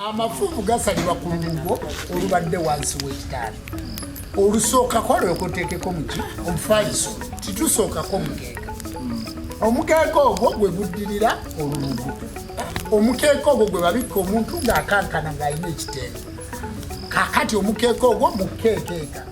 amafuvu gasalibwa ku lugo olubadde wansi w'ekitanda olusookako lwekoteekeko muki omufaliso titusookako mukeeka omukeeka ogwo gwe guddirira olulugo omukeeka ogwo gwe babikka omuntu ng'akankana ng'alina ekitengo kakati omukeeka ogwo mukeekeeka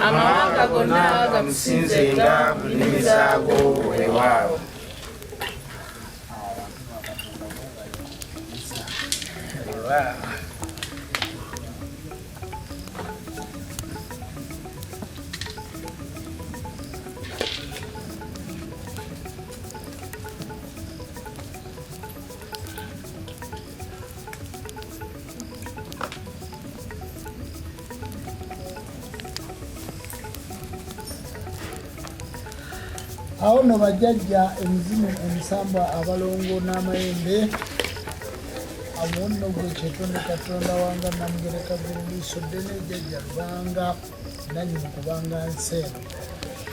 amawanga gonna gamusinzenga mu nnimi zaago weewaawo. awo no bajjajja emizimu emisambwa abalongo n'amayembe awo nno gwe kyetonde katonda wanga namugereka gululiiso ddene jjajja lubanga nanyini kubanga nseeno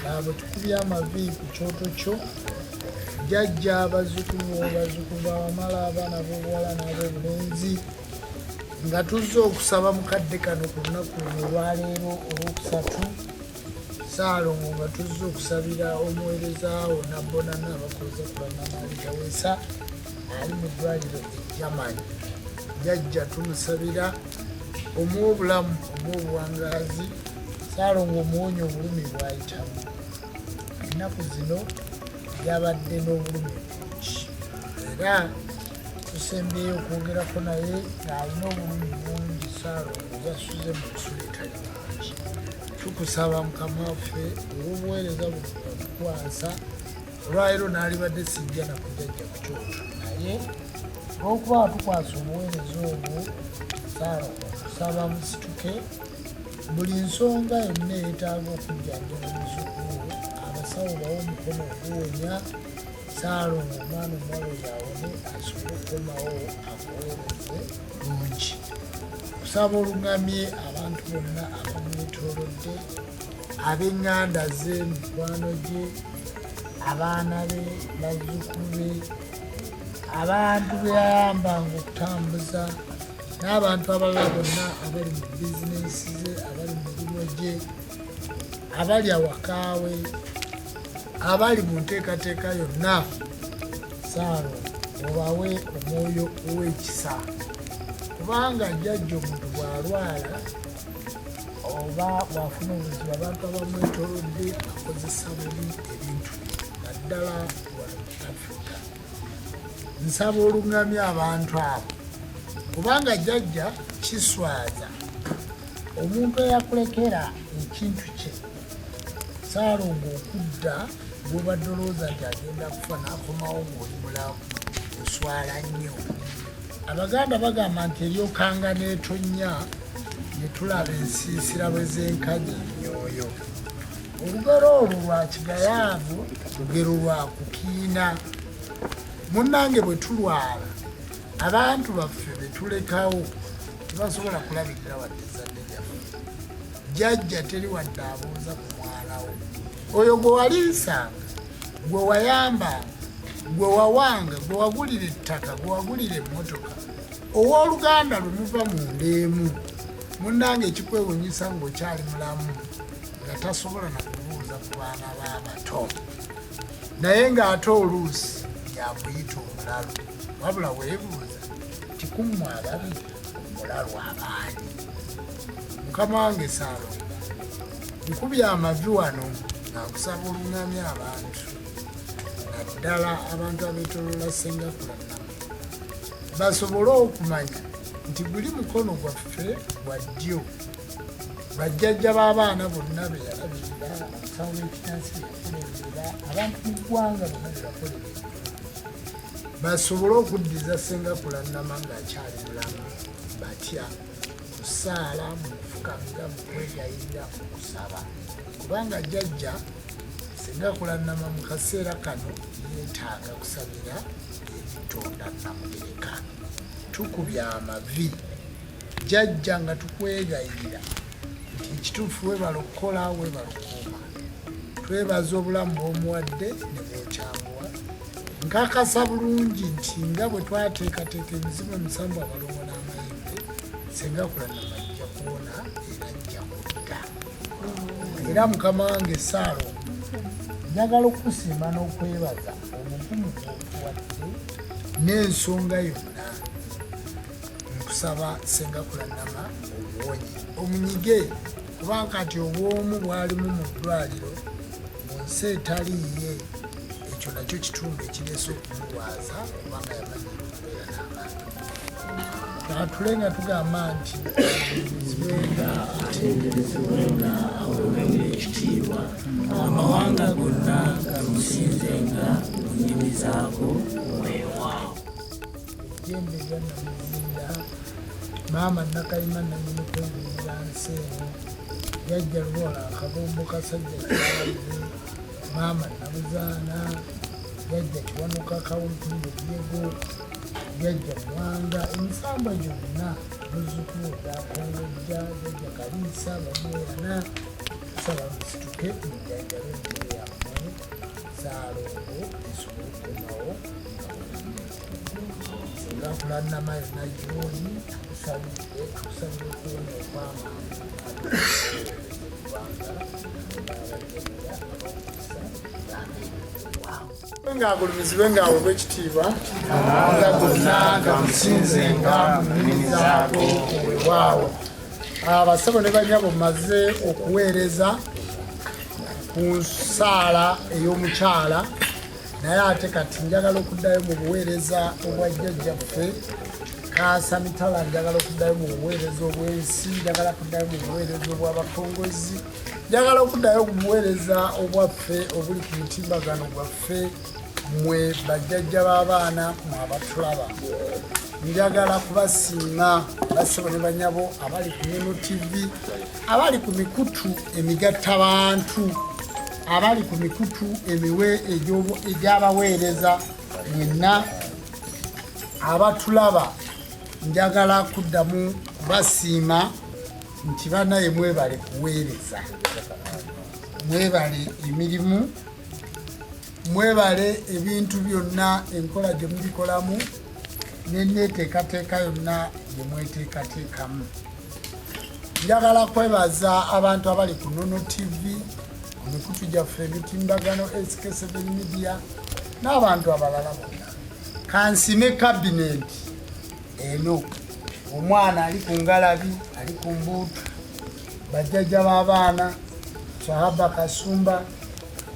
nabwe tukubya amavi ku kyoto kyo jjajja bazzukulu bawamala abaana b'obuwala n'ab'obulenzi nga tuzze okusaba mukadde kano ku lunaku luno olwaleero olwokusatu Saalongo nga tuzze okusabira omuweereza wonna bonana abakoze ku bannamaali gaweesa ali mu ddwaliro e Germany. Jjajja tumusabira omuwa obulamu obw'obuwangaazi Saalongo omuwonye obulumi bw'ayitamu. Ennaku zino yabadde n'obulumi bungi era tusembyeyo okwogerako naye ng'alina obulumi bungi Saalongo yasuze mu kusula etali bungi. Tukusaba mukama waffe olw'obuweereza bukwasa olwaleero n'alibadde sijja na kujjajja ku kyoto naye olw'okuba tukwasa obuweereza obwo Saalongo tusaba musituke buli nsonga yonna eyeetaaga okujjanjaba omuzzukulu abasawo bawe omukono oguwonya Saalongo omwana omuwala oyo awone asobole okukomawo akuweereze bulungi. Kusaba oluŋŋamye abantu bonna abamwetoolodde ab'eŋŋanda ze mikwano gye abaana be bazzukulu be abantu be yayambanga okutambuza n'abantu abalala bonna abali mu bizinensi ze abali mu mirimu gye abali awakaawe abali mu nteekateeka yonna Saalongo obawe omwoyo ow'ekisa kubanga jjajja omuntu bw'alwala oba bw'afuna obuzibu abantu abamwetoolodde akozesa bubi ebintu naddala wano mu Africa. Nsaba oluŋŋamya abantu abo kubanga jjajja kiswaza omuntu eyakulekera ekintu kye Saalongo okudda bw'obadde olowooza nti agenda kufa n'akomawo ng'oli mulamu oswala nnyo. Abaganda bagamba nti eryokanga n'etonnya ne tulaba ensiisira bwe zenkanya emyoyo. Olugero olwo lwa kigayaavu lugero lwa kukiina. Munnange bwe tulwala abantu baffe be tulekawo tebasobola kulabirira wadde ezzadde lyaffe. jjajja teri wadde abuuza ku mwana we oyo gwe waliisanga gwe wayambanga gwe wawanga gwe wagulira ettaka gwe wagulira emmotoka owooluganda lwe muva mu ndeemu munnange ekikwewunyisa ng'okyali mulamu nga tasobola na kubuuza ku baana b'abato naye ng'ate oluusi yakuyita omulalu wabula weebuuza tikummwe ababiri omulalu abaani mukama wange Saalo nkubye amavi wano nakusaba oluŋŋamya abantu naddala abantu abeetooloola Sengakula Namale basobole okumanya nti guli mukono gwaffe gwa ddyo bajjajja b'abaana bonna be yalabirira abasawo b'ekitansi yakolerera abantu mu ggwanga bonna be bakolerera basobole okuddiza Sengakula Namale ng'akyali mulamu batya kusaala mu kufukamira mu kwegayirira okusaba kubanga jjajja Sengakula Namale mu kaseera kano yeetaaga kusabira Katonda Namugereka tukubye amavi jjajja nga tukwegayirira nti ekituufu webala okukola webala okukuuma twebaza obulamu bw'omuwadde ne bwokyamuwa nkakasa bulungi nti nga bwe twateekateeka emizimu emisanvu abalongo n'amayembe Sengakula Namale ajja kuwona era ajja kutta era mukama wange Saalo njagala okukusiima n'okwebaza omugumu gw'otuwadde n'ensonga yonna nkusaba Sengakula Namale omuwonye omunyige kubanga kati obwomu bwalimu mu ddwaliro mu nsi etaliiye ekyo nakyo kitundu ekireese okumulwaza kubanga yamanyira okubeera n'abantu natule nga tugamba nti zibenga atenderezebwenga aweebwenga ekitiibwa amawanga gonna gamusinzenga mu nnimi zaago weewaawo ejjembeza namuzinda maama Nakayima nanyini kwegulira nsi eno jjajja Lwola akabombo kasajja kyalire maama Nabuzaana jjajja Kiwanuka Kawumpuliro Byego jjajja Mwanga emisamba gyonna muzzukulu zakongojja jjajja Kaliisa bamwerana tusaba musituke mujjanjabe emmere yammwe Saalongo esobole okukomawo Sengakula Namale najjooni tukusabire okuwona okw'amaanyi ng'agulumizibwe ng'aweebwa ekitiibwa nga gonna gamusinzenga mu nnimi zaago weewaawo abasabo ne banyabo mmaze okuweereza ku nsaala ey'omukyala naye ate kati njagala okuddayo mu buweereza obwa jjajjaffe Kaasa Mitala njagala okuddayo mu buweereza obw'ensi njagala kuddayo mu buweereza obw'abakongozi njagala okuddayo mu buweereza obwaffe obuli ku mutimbagano gwaffe mmwe bajjajja b'abaana mu abatulaba njagala kubasiima basabo ne banyabo abali ku Neno TV abali ku mikutu emigattabantu abali ku mikutu egy'abaweereza mwenna abatulaba njagala kuddamu kubasiima nti banaye mwebale kuweereza mwebale emirimu mwebale ebintu byonna enkola gye mubikolamu n'enneeteekateeka yonna gye mweteekateekamu njagala kwebaza abantu abali ku Neno TV ku mikutu gyaffe emitimbagano SK7 Media n'abantu abalala bonna kansime kabineeti eno omwana ali ku Ngalabi ali ku Mbuutu bajjajja b'abaana Sahaba Kasumba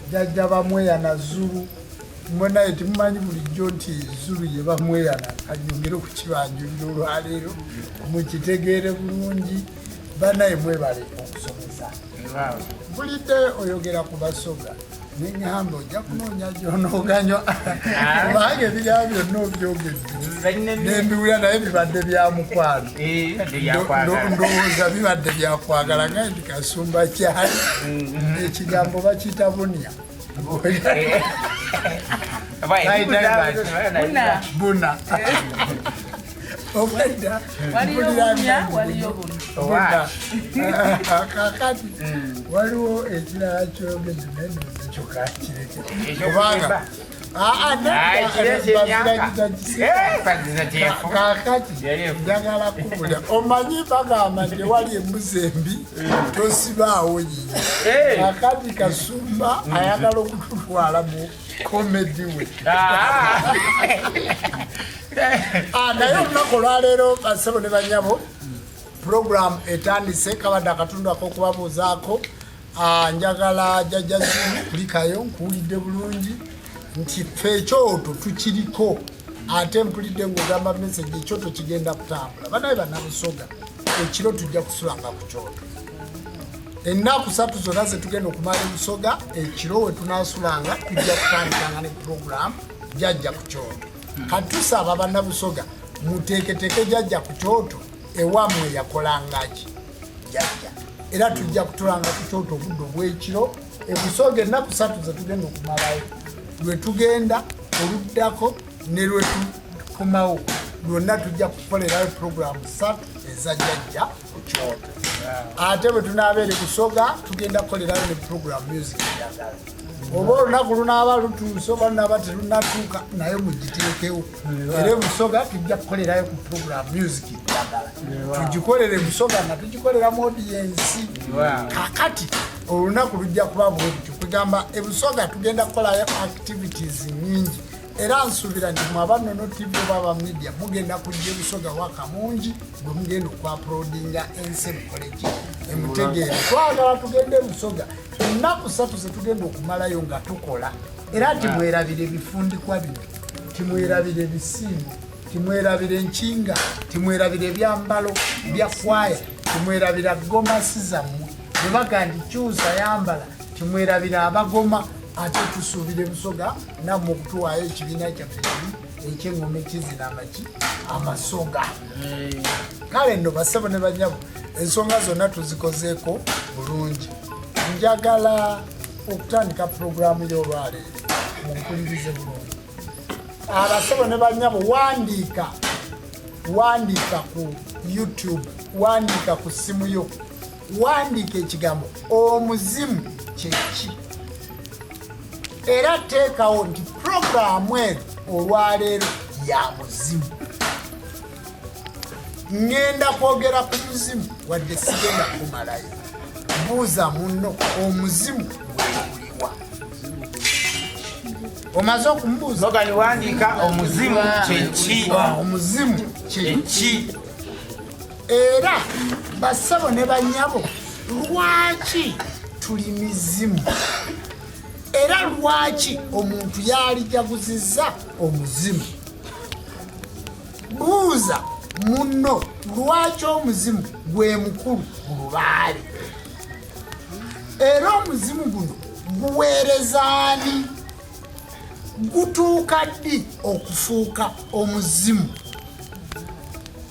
jjajja bamweyana Zulu mmwe naye temumanyi bulijjo nti Zulu ye bamweyana kanyongere okukibanjulira olwaleero mukitegeere bulungi banaye mwebale okusomesa bulidde oyogera ku basoga neŋŋamba ojja kunoonya gy'onooganywa kubanga ebigambo byonna obyogedde nembiwulira naye bibadde bya mukwano ndowooza bibadde byakwagala nga nti Kasumba kyali ekigambo bakiyita bunya buna obwedda kakati waliwo ekirala kyogedde naye kyokakireke kakati njagala kubula omanyi bagamba nti wali embuzi embi tosibaawo yiye kakati Kasumba ayagala okututwala mu komedi we naye olunaku olwaleero basebo ne banyabo program etandise kabadde akatundu ak'okubabuuzaako njagala jjajja Zulu kulikayo nkuwulidde bulungi nti ffe ekyoto tukiriko ate mpulidde ng'ogamba message ekyoto kigenda kutambula banaye bannabusoga ekiro tujja kusulanga ku kyoto ennaku 3 zonna ze tugenda okumala ebusoga ekiro we tunaasulanga tujja kutandikanga ne program jjajja ku kyoto katusaba bannabusoga muteeketeke jjajja ku kyoto ewammwe yakolangaki jjajja era tujja kutulanga ku kyoto obudde obw'ekiro ebusoga ennaku 3 ze tugenda okumalayo lwe tugenda oluddako ne lwe tukomawo lwonna tujja kukolerayo programu 3 eza jjajja ku kyoto ate bwe tunaabeera Busoga tugenda kukolerayo ne program music eyagala oba olunaku lunaaba lutuuse oba lunaaba terunatuuka naye mugiteekewo era Busoga tujja kukolerayo ku program music eyagala tugikolere Busoga nga tugikolera mu audience kakati olunaku lujja kuba bwe tutyo kugamba Busoga tugenda kukolayo activities nyingi era nsuubira nti mwabannono TV oba media mugenda kujja Busoga waka mungi bwe mugenda okwaplodinga NSM College emutegeere twagala tugende Busoga ennaku 3 ze tugenda okumalayo nga tukola era timwerabire ebifundikwa bino timwerabire ebisiimo timwerabire enkinga timwerabire ebyambalo bya kwaya timwerabira gomasi zammwe bwe baga nti kyusa yambala timwerabira abagoma ate tusuubire Busoga nammwe okutuwaayo ekibiina kyaffe kiri ekyengoma ekizina amasoga kale nno basebo ne banyabo ensonga zonna tuzikozeeko bulungi njagala okutandika puroguramu y'olwaleero mumpulirize bulungi abasebo ne banyabo wandiika ku YouTube wandiika ku ssimu yo wandiika ekigambo omuzimu kyeki era teekawo nti puroguramu eno olwaleero ya muzimu ngenda kwogera ku muzimu wadde sigenda kumalayo buuza munno omuzimu bwebuliwa omaze okumubuuza oganiwandiika omuzimu kyeki omuzimu kyeki era basabo ne banyabo lwaki tuli mizimu era lwaki omuntu yalijaguzizza omuzimu buuza munno lwaki omuzimu gwe mukulu mu lubaale era omuzimu guno guweereza ani gutuuka ddi okufuuka omuzimu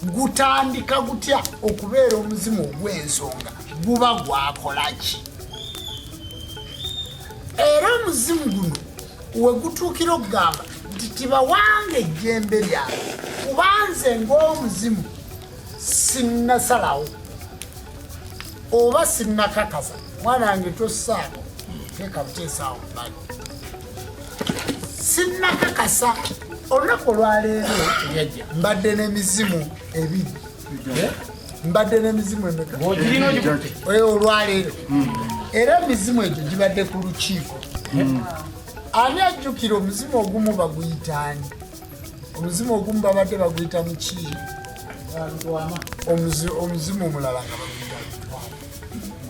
gutandika gutya okubeera omuzimu ogw'ensonga guba gwakola ki era omuzimu guno we gutuukira okugamba nti tibawanga ejjembe lyange kubanze ng'omuzimu sinnasalawo oba sinnakakasa mwana wange tossaako teeka buteesaawo mbali sinnakakasa olunaku olwaleero mbadde n'emizimu ebiri mbadde n'emizimu emeka olwaleero era emizimu egyo gibadde ku lukiiko ani ajjukira omuzimu ogumu baguyitaani omuzimu ogumu babadde baguyita muki omuzimu omulala nga baguyita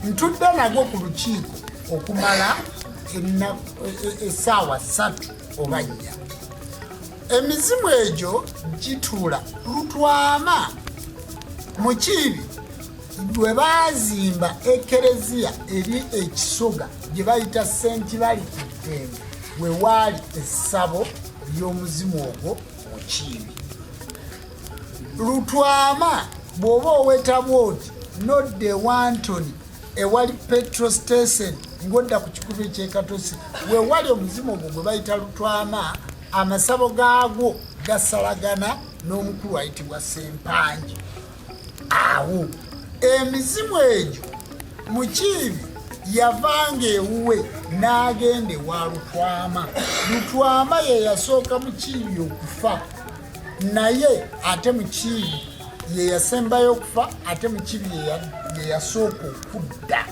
ntudde nagwo ku lukiiko okumala essaawa 3 oba 4 emizimu egyo gituula Lutwama mu Kiibi lwe baazimba ekereziya eri ekisoga gye bayita St. Bali Kitenge we waali essabo ly'omuzimu ogwo mu Kiibi Lutwama bw'oba owetaba oti nodde Wantoni ewali petrol station ng'odda ku kikubo ekyekatosi we wali omuzimu ogwo gwe bayita Lutwama amasabo gaagwo gasalagana n'omukulu ayitibwa Sempanji. Awo emizimu egyo Mukiibi yavanga ewuwe n'agenda ewa Lutwama. Lutwama ye yasooka Mukiibi okufa, naye ate Mukiibi ye yasembayo okufa, ate Mukiibi ye yasooka okudda.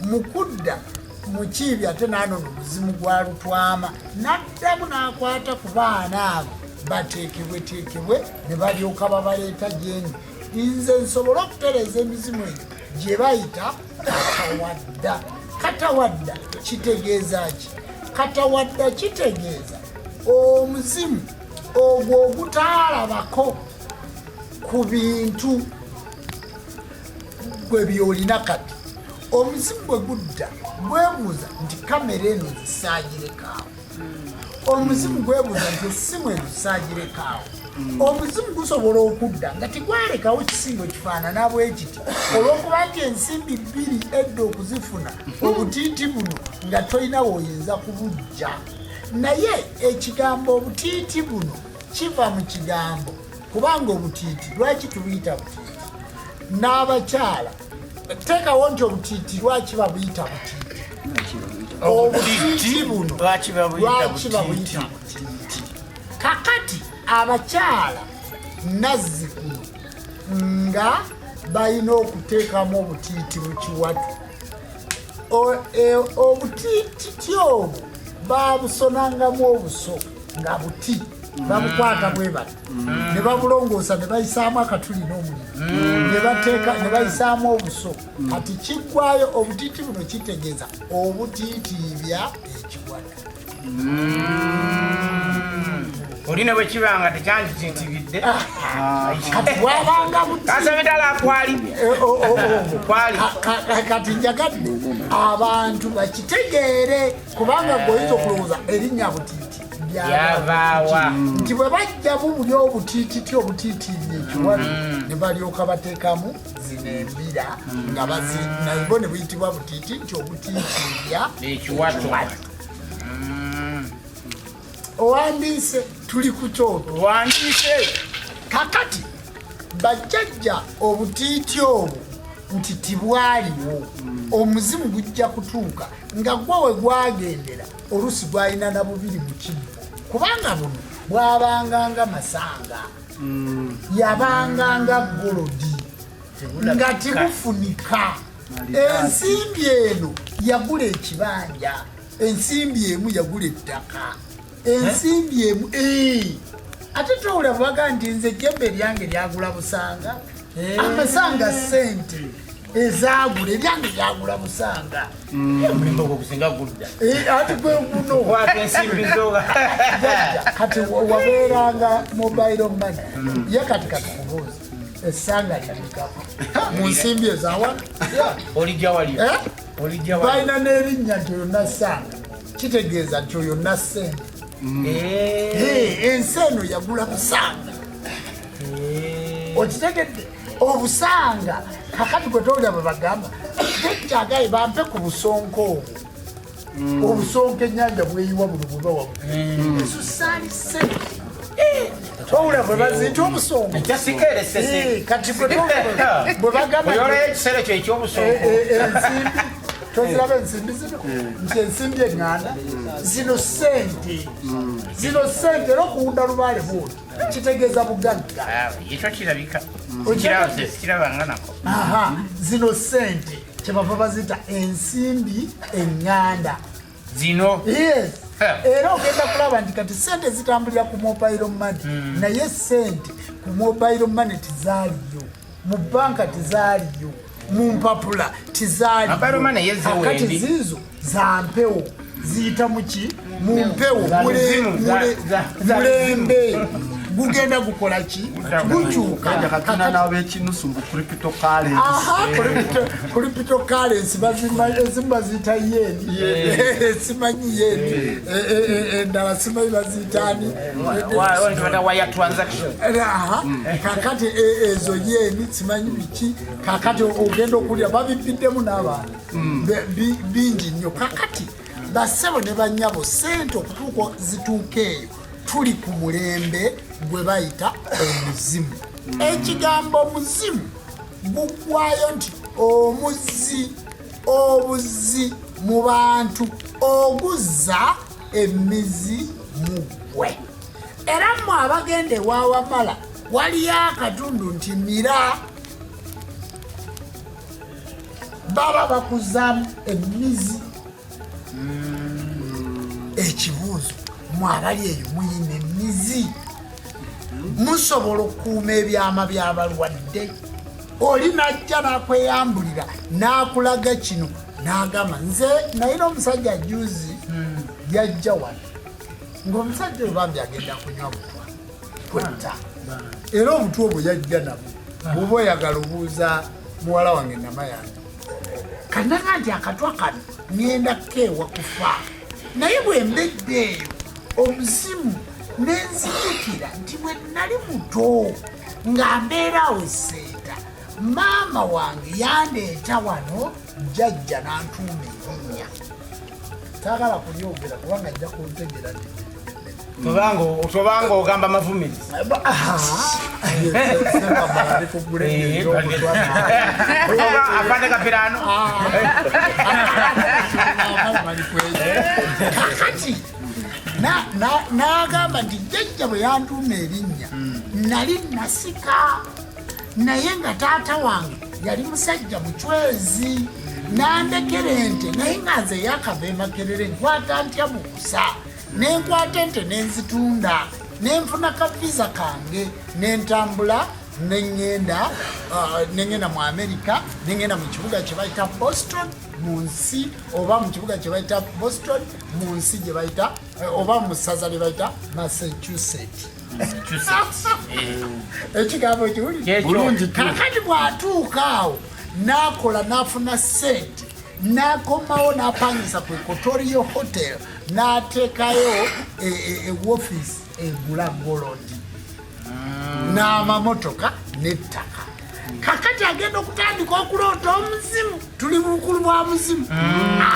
Mu kudda Mukiibi ate n'anona omuzimu gwa Lutwama, n'addamu n'akwata ku baana abo bateekebweteekebwe ne balyoka babaleeta gyendi. Nze nsobola okutereeza emizimu egyo gye bayita katawadda. Katawadda kitegeeza ki? Katawadda kitegeeza omuzimu ogwo ogutaalabako ku bintu gwe byolina kati. Omuzimu bwe gudda gwebuuza nti kamera eno zisaagirekawo. Omuzimu gwebuuza nti essimu eno zisaagirekawo. Omuzimu gusobola okudda nga tigwalekawo kisingo kifaanana bwe kiti, olw'okuba nti ensimbi bbiri edda okuzifuna obutiiti buno nga tolina woyinza kubujja. Naye ekigambo obutiiti buno kiva mu kigambo, kubanga obutiiti lwaki tubuyita butiiti? N'abakyala teekawo nti obutiiti lwaki babuyita butiiti? Obutiiti buno lwaki babuyita butiiti? Kakati abakyala nazzikuno nga balina okuteekamu obutiiti mu kiwatu. Obutiiti obwo babusonangamu obuso nga buti, babukwata bwe bati ne babulongoosa ne bayisaamu akatuli n'omuliro ne bayisaamu obuso. Kati kiggwayo obutiiti buno kitegeeza obutiitiibya ekiwatu. Olina bwe kibanga tekyanditiitibidde kati bwabanga kasamitala kwali kati njagadde abantu bakitegeere, kubanga gweoyinza okulowooza erinnya butiiti yavaawa nti bwe bajja bubuli obutiititi obutiitiibya ekiwatu ne balyoka bateekamu zino embira nga nabwo ne buyitibwa butiiti nti obutiitiibya ekiwatu. Owandiise tuli ku kyoto. Wandiise kakati bajjajja obutiiti obwo nti tibwaliwo, omuzimu gujja kutuuka nga gwe we gwagendera oluusi gwalina na bubiri mu kibbo, kubanga buno bwabanganga masanga, yabanganga golodi nga tibufunika. Ensimbi eno yagula ekibanja, ensimbi emu yagula ettaka, ensimbi emu ate towula baga nti nze ejjembe lyange lyagula busanga. Amasanga sente ezagula eryange lyagula busanga. omulimbo gwo gusinga gudda Ate gwe guno kwata ensimbi zo kati wabeeranga mobile money ye kati kubuuza essanga lyalikamu mu nsimbi ezawala olijja wali balina n'erinnya nti yonna ssanga, kitegeeza nti oyo yonna ssente. Ensi eno yagula busanga. Okitegedde obusanga kakati gwe towulira bwe bagamba tekyagaye bampe ku busonko obwo. Obusonko ennyanja bweyiwa buno bwe bawa ezo saali ssente. Towulira bwe bazinti obusonko kati gwe towulira bwe bagamba ekiseera kyo eky'obusonko ensimbi toziraba ensimbi zino nti ensimbi eŋŋanda zino ssente era okuwunda lubaale bwoti kitegeeza bugagga. ekyo kirabika kirabanga nako. Zino ssente kyebava bazita ensimbi eŋŋanda zino. Era ogenda kulaba nti kati ssente zitambulira ku mobile money, naye ssente ku mobile money tizaaliyo, mu banka tizaaliyo, mu mpapula tizaaliyo. Kati ziizo za mpewo ziyita muki mu mpewo mulembe gugenda gukola ki gukyuka. Katina n'abekinusu mu cryptocurrency baziyita yeni, simanyi yeni endala simanyi baziyitaani wire transaction. Kakati ezo yeni simanyi biki, kakati ogenda okulya babibiddemu n'abantu bingi nnyo. Kakati bassebo ne bannyabo ssente okutuuka zituuka eyo tuli ku mulembe gwe bayita omuzimu. Ekigambo omuzimu gugwayo nti omuzzi, obuzzi mu bantu, oguzza emizi mu ggwe. Era mmwe abagenda ewaawamala waliyo akatundu nti mira baba bakuzaamu emizi. Ekibuuzo, mmwe abali eyo muyina emizi, musobola okukuuma ebyama by'abalwadde? Oli najja n'akweyambulira n'akulaga kino n'agamba nze nayina omusajja juzi yajja wano ng'omusajja oyo bambi agenda kunywa butwa kwetta, era obutwa obwo yajja nabwo bw'oba oyagala obuuza muwala wange Namayanja kanaga nti akatwa kano ngenda keewa kufa, naye bwe mbedde eyo omuzimu nenzijukira nti bwe nali muto nga mbeera awo eseeta maama wange yandeeta wano jjajja n'antuuma erinnya. Taagala kulyogera kubanga ajja kuntegera tobanga ogamba mavumirizi. Apande kapirano kakati n'agamba nti jjajja bwe yantuuma erinnya nali nasika, naye nga taata wange yali musajja mucwezi, nandekera ente naye nga nze yakava Makerere nkwata ntya mu kusa, nenkwata ente nenzitunda nenfuna kaviza kange nentambula nengenda mu America, nengenda mu kibuga kye bayita Boston mu nsi, oba mu kibuga kye bayita Boston mu nsi gye bayita oba mu ssaza lye bayita Massachusetts. Ekigambo kiwulire kakati bw'atuuka awo n'akola n'afuna ssente n'akomawo n'apangisa ku Equatorial Hotel n'ateekayo ewoofiisi egula golodi n'amamotoka n'ettaka. Kakati agenda okutandika okuloota omuzimu, tuli bukulu bwa muzimu,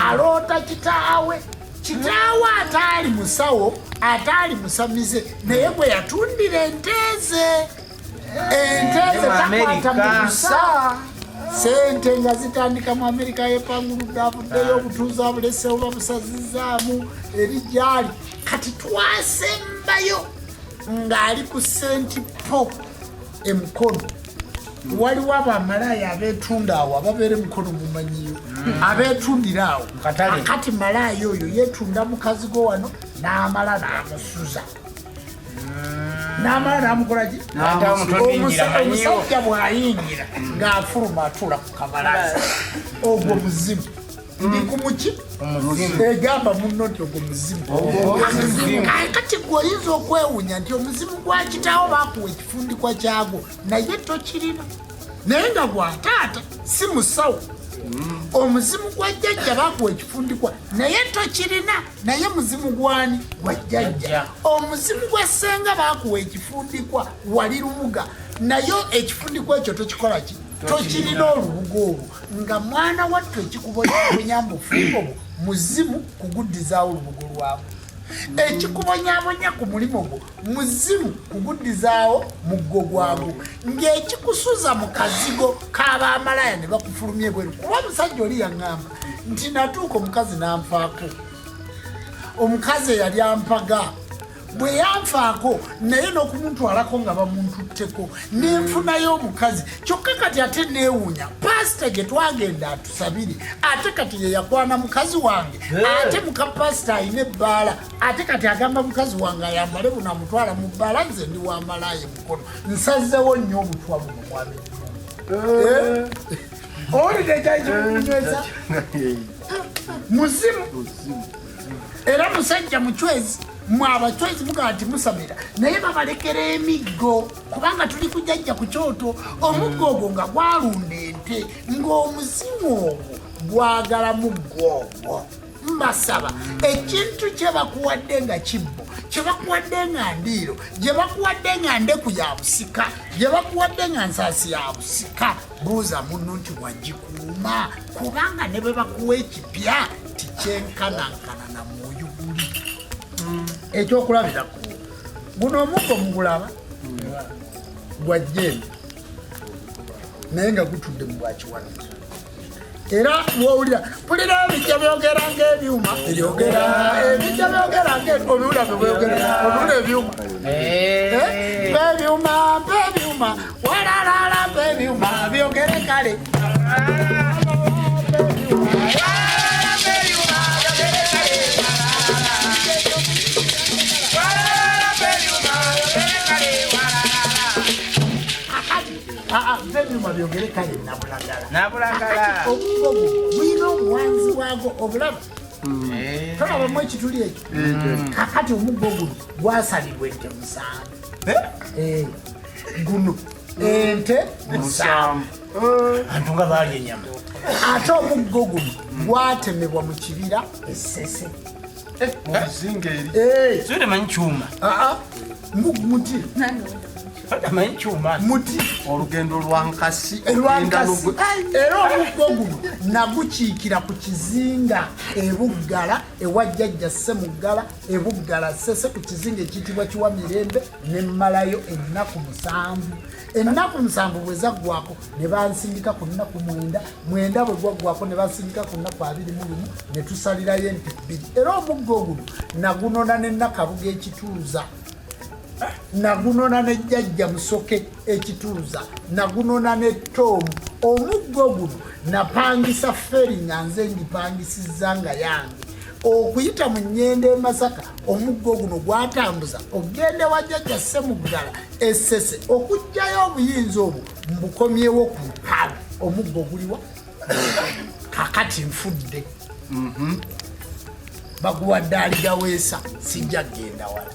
aloota kitaawe. Kitaawe ataali musawo, ataali musamize, naye bwe yatundira enteze takwata mu kusa, sente nga zitandika mu Amerika yepanguludde, avuddeyo obutuuzi abulesewo babusazizaamu eri gyali. Kati twasembayo ng'ali ku St. Paul emukono. Waliwo abamalaaya abeetunda awo ababeera emukono mumanyiyo, abeetundira awo. Kati malaaya oyo yeetunda mukazi go wano n'amala n'amusuza, n'amala n'amukola ki? Omusajja bw'ayingira ng'afuluma atuula ku kamalaza, ogwo muzimu. Ndi ku muki? Egamba munno nti ogwo muzimu. Kati gwe oyinza okwewunya nti omuzimu gwa kitaawo baakuwa ekifundikwa kyagwo naye tokirina, naye nga gwa taata si musawo. Omuzimu gwa jjajja baakuwa ekifundikwa naye tokirina, naye muzimu gwani? Gwa jjajja. Omuzimu gwa ssenga baakuwa ekifundikwa wali Lubuga, naye ekifundikwa ekyo tokikola ki? Tokirina olubugo olwo. Nga mwana wattu ekikubonyaabonya bufumbo bwo muzimu kuguddizaawo olubugo lwabwo. Ekikubonyaabonya ku mulimo gwo muzimu kuguddizaawo muggo gwagwo. Ng'ekikusuza mu kazigo k'abamalaaya ne bakufulumya ebweru. Kuba omusajja oli yaŋŋamba nti natuuka omukazi n'anfaako. Omukazi eyali ampaga bwe yanfaako naye n'okumutwalako nga bamuntutteko nenfunayo omukazi. Kyokka kati ate neewuunya pasita gye twagenda atusabire, ate kati ye yakwana mukazi wange, ate muka pasita alina ebbaala, ate kati agamba mukazi wange ayambale buno amutwala mu bbaala, nze ndi wamalaaya mukono. Nsazeewo nnyo obutwa buno mwami. Owulidde ekyali kimunyweza muzimu era musajja mucwezi. Mwe abacwezi mugaa nti musamira naye babalekera emiggo kubanga tuli kujjajja ku kyoto. Omuggo ogwo nga gwalunda ente, ng'omuzimu ogwo gwagala muggo ogwo. Mbasaba ekintu kye bakuwadde nga kibbo, kye bakuwadde nga ndiiro, gye bakuwadde nga ndeku ya busika, gye bakuwadde nga nsaasi ya busika, buuza munno nti wagikuuma, kubanga ne bwe bakuwa ekipya tikyenkanankana na mwoyo guli. Ekyokulabirako guno omuggo mugulaba gwa jjembe naye nga gutudde mu bwakiwano era wowulira pulira ebijja byogera ng'ebyuma byogera ebijja byogera ng'olula olula ebyuma bebyuma walalala bebyuma byogere kale bebyuma byogere kale nabulagala obugogo bulina omuwanzi bwago obulaba tolabamu ekituli ekyo kakati omuggo guno gwasalibwa ente musanvu guno ente musanvu bantu nga baali enyama ate omuggo guno gwatemebwa mu kibira essese so temanyi kyuma muti tamanyi kyuma muti olugendo lwankasi era omuggo guno nagukiikira ku kizinga ebuggala ewajjajja Ssemuggala ebuggala Ssese ku kizinga ekiyitibwa Kiwamirembe ne mmalayo ennaku 7 ennaku 7 bwe zaggwako ne bansindika ku nnaku 9 bwe gwaggwako ne bansindika ku nnaku 21 ne tusalirayo ente 2 era omuggo guno nagunona n'ennakabuga ekituuza nagunona ne jjajja Musoke ekituuza nagunona ne Tomu omuggo guno napangisa feri nga nze ngipangisiza nga yange okuyita mu Nnyende e Masaka omuggo guno gwatambuza ogende wa jjajja Ssemuggala Essese okujjayo obuyinza obwo mbukomyewo ku mpala omuggo guliwa kakati nfudde baguwadde aligaweesa sijja genda wala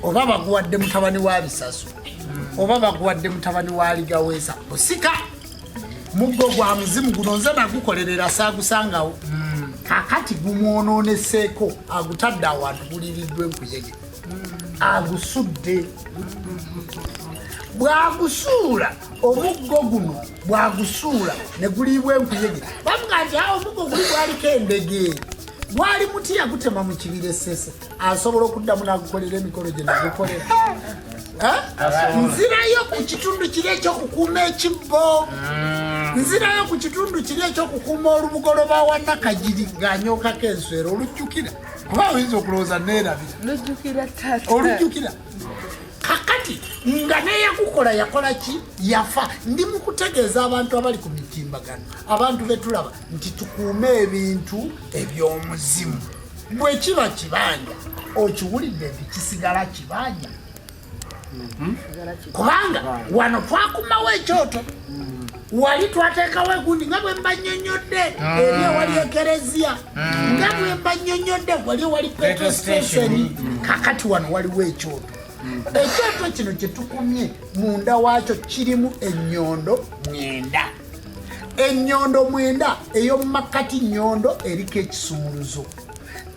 oba baguwadde mutabani wa Bisasu oba baguwadde mutabani wa Aligaweesa osika muggo gwa muzimu guno nze nagukolerera saagusangawo kakati gumwononeseeko agutadde awantu buliriddwa enkuyege agusudde bwagusuula omuggo guno bwagusuula ne guliibwa enkuyege bavuga nti awo omuggo guli gwaliko endege gwali muti yagutema mu kibira Essese asobola okuddamu n'agukolera emikolo gye nagukolera nzirayo ku kitundu kiri ekyokukuuma ekibbo nzirayo ku kitundu kiri ekyokukuuma olubugoloba wa Nakagiri ng'anyookako enswera olujjukira kuba oyinza okulowooza neerabira olujjukira kakati nga neyakukola yakola ki yafa ndi mu kutegeeza abantu abali ku mitimbagano abantu betulaba nti tukuume ebintu eby'omuzimu bwe kiba kibanja okiwulidde nti kisigala kibanja kubanga wano twakumawo ekyoto wali twateekawo egundi nga bwe mbanyonyodde eri ewali ekereziya nga bwe mbanyonyodde wali ewali petrol station kakati wano waliwo ekyoto ekyoto kino kyetukumye munda waakyo kirimu ennyondo 9 ennyondo 9 ey'omumakati nnyondo eriko ekisumuluzo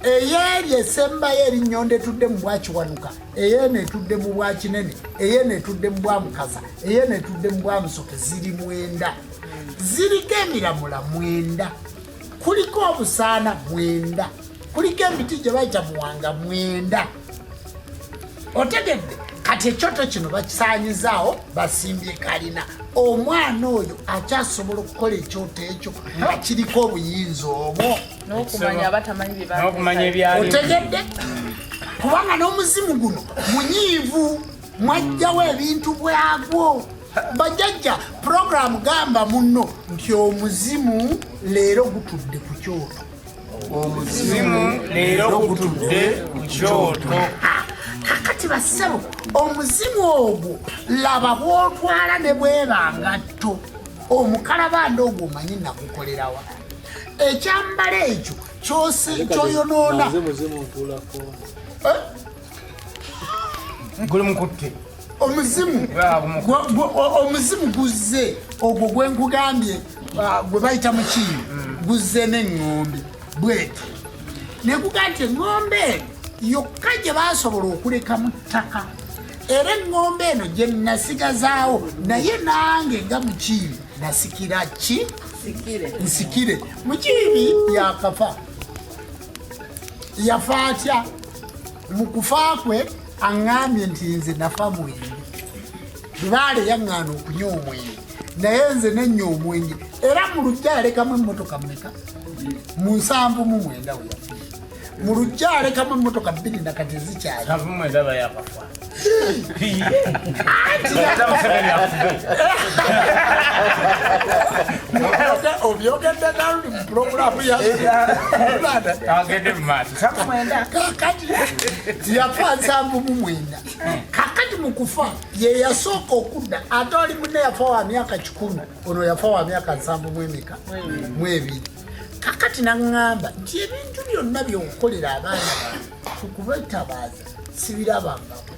eyeeri esembayo eri nnyondo etudde mu bwakiwanuka eyeeno etudde mu bwakinene eyeeno etudde mu bwamukaza eyeeno etudde mu bwamusoke ziri 9 ziriko emiramula 9 kuliko obusaana 9 kuliko emiti gye bayita muwanga 9 otegedde kati ekyoto kino bakisaanyizaawo basimbye kalina omwana oyo akyasobola okukola ekyoto ekyo nga kiriko obuyinza obwo n'okumanya ebyali otegedde kubanga n'omuzimu guno munyiivu mwajjawo ebintu bwagwo bajjajja puroguramu gamba munno nti omuzimu leero gutudde ku kyoto omuzimu leero gutudde ku kyoto kakati bassebo omuzimu ogwo laba bwotwala ne bwebangatto omukalabanda ogwo omanyi nagukolerawa ekyambala ekyo kyoyonoona guli mukutte omuzimu guzze ogwo gwenkugambye gwe bayita mukiimu guzze n'eŋŋombe bweti nekuga nti eŋŋombe eno yokka gye basobola okuleka mu ttaka era eŋŋombe eno gye nasigazaawo naye nange nga mukiibi nasikira ki nsikire mukiibi yakafa yafa atya mu kufa kwe aŋŋambye nti nze nafa mwenge lubaale yaŋŋaana okunywa omwenge naye nze nennya omwenge era mu lujja yalekamu emmotoka mmeka mu 79 we yafa mu lujja alekamu emmotoka 2 nakati zikyali obyogedde naluli mu puroguramu kakati yafa 79 kakati mu kufa ye yasooka okudda ate oli munne yafa wa myaka 10 ono yafa wa myaka 72 kakati naŋŋamba nti ebintu byonna byokukolera abaana tukubetabaaza sibirabangako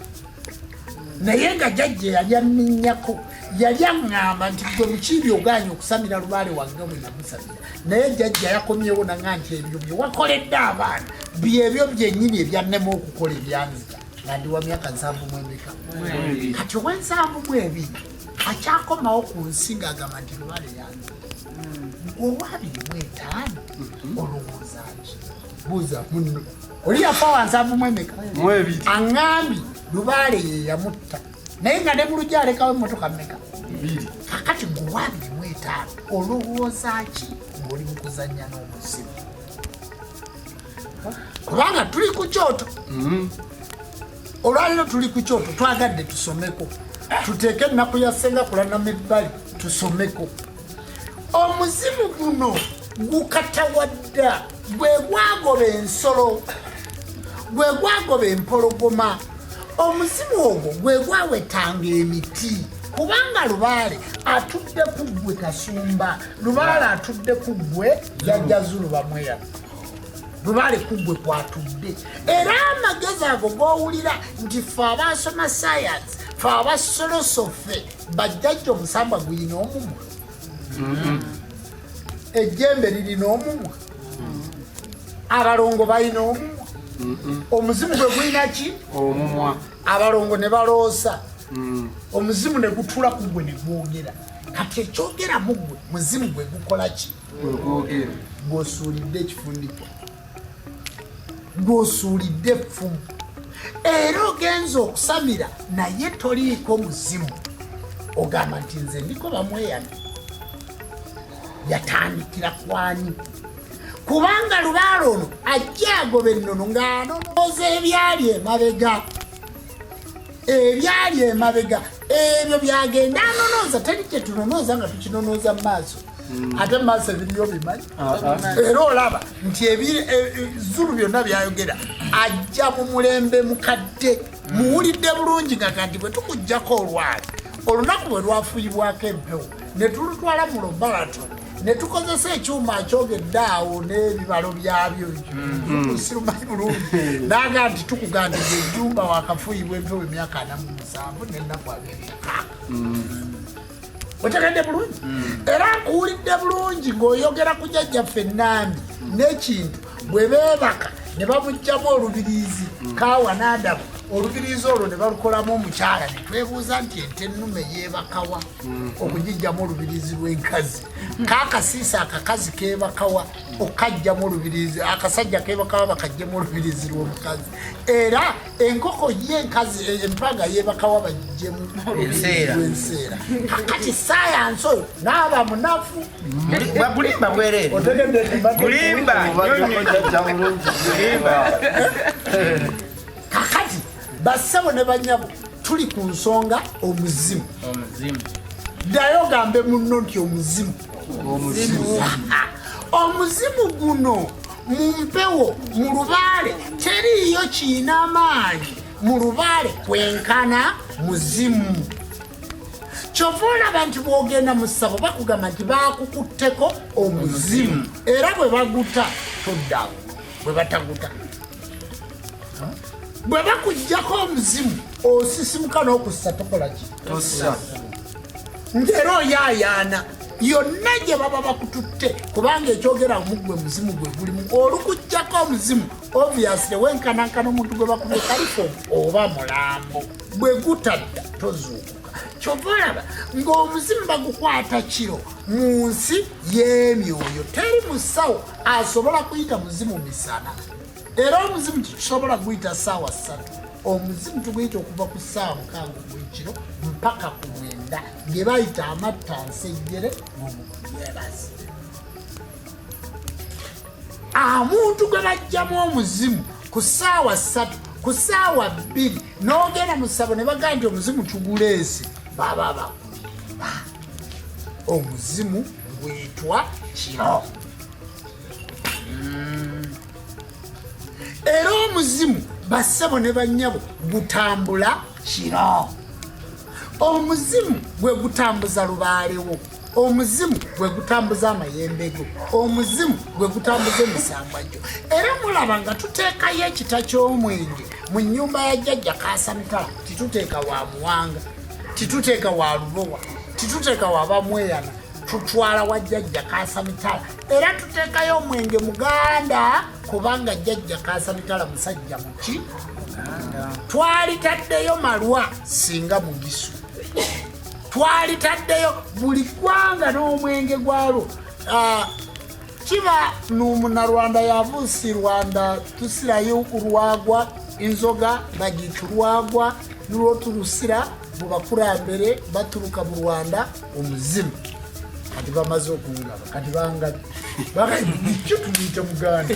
naye nga jjajja yali aminnyako yali aŋŋamba nti gwe mukiibi oganye okusamira lubaale wange bwe namusamira naye jjajja yakomyewo naŋŋa nti ebyo bye wakoledde abaana byebyo byennyini ebyannema okukola ebyanzika nga ndi wa myaka 72 kati ow'72 akyakomawo ku nsi ng'agamba nti lubaale yange olwa 25 olowooza ki buuza munno oli yafa wa 72 aŋŋambi lubaale ye yamutta naye nga ne mu lujja alekawo emmotoka mmeka kakati gwe 25 olowooza ki ng'oli mu kuzannya n'omuzimu kubanga tuli ku kyoto olwaliro tuli ku kyoto twagadde tusomeko tuteeke ennaku ya ssenga kulanamu ebbali tusomeko omuzimu guno gukatawadda gwe gwagoba ensolo gwe gwagoba empologoma omuzimu ogwo gwe gwawetanga emiti kubanga lubaale atudde ku ggwe kasumba lubaale atudde ku ggwe jjajja Zulu bamweya lubaale ku ggwe kwatudde era amagezi ago g'owulira nti ffe abasoma sayansi ffe abasolosofe bajjajja omusamba guyina omumwa ejjembe lirina omumwa abalongo balina omumwa omuzimu gwe gulina ki omumwa abalongo ne baloosa omuzimu ne gutula ku gwe ne gwogera kati ekyogera mu gwe muzimu gwe gukola ki gw'osuulidde ekifundiko gw'osuulidde effumu era ogenza okusamira naye toliiko muzimu ogamba nti nze ndiko bamweyana yatandikira kwani kubanga lubaale ono ajja agoba ennono ng'anonooza ebyali emabega ebyo byagenda anonooza teri kye tunonooza nga tukinonooza mu maaso ate mu maaso ebiriyo bimanyi era olaba nti Zulu byonna byayogera ajja mu mulembe mukadde muwulidde bulungi nga kandi bwe tukuggyako olwali olunaku bwe lwafuyibwako empewo ne tulutwala mu laboratory ne tukozesa ekyuma akyogedde awo n'ebibalo byabyo sirumanyi bulungi naga nti tukugandiza ejjumba wakafuuyibwa empewo emyaka 47 n'ennaku 26 otegedde bulungi era nkuwulidde bulungi ng'oyogera ku jjajjaffe Nnambi n'ekintu bwe beebaka ne bamuggyamu olubiriizi kaawa n'adabu olubiriizi olwo ne balukolamu omukyala ne twebuuza nti ente ennume yeebakawa okugijjamu olubiriizi lw'enkazi kaakasiisa akakazi keebakawa okajjamu olubiriizi akasajja keebakawa bakajjamu olubiriizi lw'omukazi era enkoko y'enkazi empaga yeebakawa bajjemu lw'enseera kakati sayansi oyo n'aba munafu bulimba bwereere kakati bassebo ne banyabo tuli ku nsonga omuzimu ddayo gambe munno nti omuzimu guno mu mpewo mu lubaale teriiyo kiina amaanyi mu lubaale kwenkana muzimu kyova olaba nti bwogenda mu ssabo bakugamba nti baakukutteko omuzimu era bwe baguta toddawo bwe bataguta bwe bakuggyako omuzimu osisimuka n'okussa tokola ki ngera oyaayaana yonna gye baba bakututte kubanga ekyogera omugwe muzimu gwe gulimu olukuggyako omuzimu obviously wenkanankana omuntu gwe bakubye kalifo oba mulambo bwe gutadda tozuukuka kyova olaba ng'omuzimu bagukwata kiro mu nsi y'emyoyo teri musawo asobola kuyita muzimu misana era omuzimu titusobola guyita ssaawa 3 omuzimu tuguyita okuva ku ssaawa 6 gw'ekiro mpaka ku 9 ge bayita amattansejjere mu bwebazi. Omuntu gwe bajjamu omuzimu ku ssaawa 3 ku ssaawa 2 n'ogenda mu ssabo ne bagamba nti omuzimu tuguleese baba bakulimba. Omuzimu gwetwa kiro. Era omuzimu bassebo ne bannyabo gutambula kiro. Omuzimu gwe gutambuza lubaalewo. Omuzimu gwe gutambuza amayembe go. Omuzimu gwe gutambuza emisambwa gyo. Era mulaba nga tuteekayo ekita ky'omwenge mu nnyumba ya jjajja Kaasamitala. Tituteeka wa Muwanga, tituteeka wa Lubowa, tituteeka wa Bamweyana, tutwala wa jjajja Kaasamitala. Era tuteekayo omwenge Muganda kubanga jjajja Kaasamitala musajja muki. Twalitaddeyo Malwa singa Mugisu. Twalitaddeyo buli ggwanga n'omwenge gwalwo. Kiba n'Omunnarwanda yavuusi Rwanda tusirayo Lwagwa inzoga bagiyita Lwagwa nulwo tulusira mu bakurambere baturuka mu Rwanda omuzimu. Kati bamaze okungaba kati bangabi bakyo tumuyita Muganda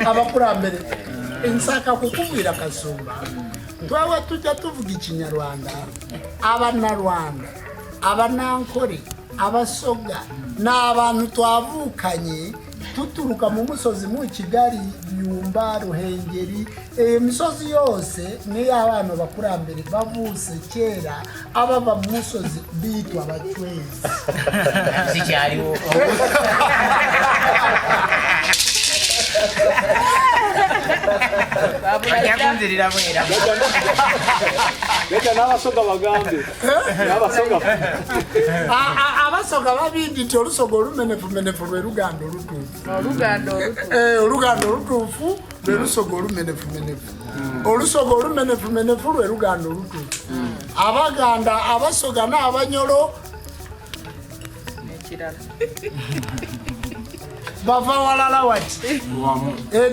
abakurambere ensaka kukubwira Kasumba twawa tujja tuvuga Ekinyarwanda. Abannarwanda, Abanankole, Abasoga n'abantu twavuukanye tuturuka mu musozi mu Kigali, Byumba, Ruhengeri, emisozi yose n'ey'abaana bakurambere bavuuse kera abava mu musozi biitwa Abachwezi. Sikyaliwo. Yakunzirira mwera. Leta n'abasoga bagambe. N'abasoga. Abasoga babindi nti olusoga olumenefumenefu lwe luganda olutuufu. Oluganda olutuufu lwe lusoga olumenefumenefu. Olusoga olumenefumenefu lwe luganda olutuufu. Abaganda, Abasoga n'Abanyolo n'ekirala bava walala wati.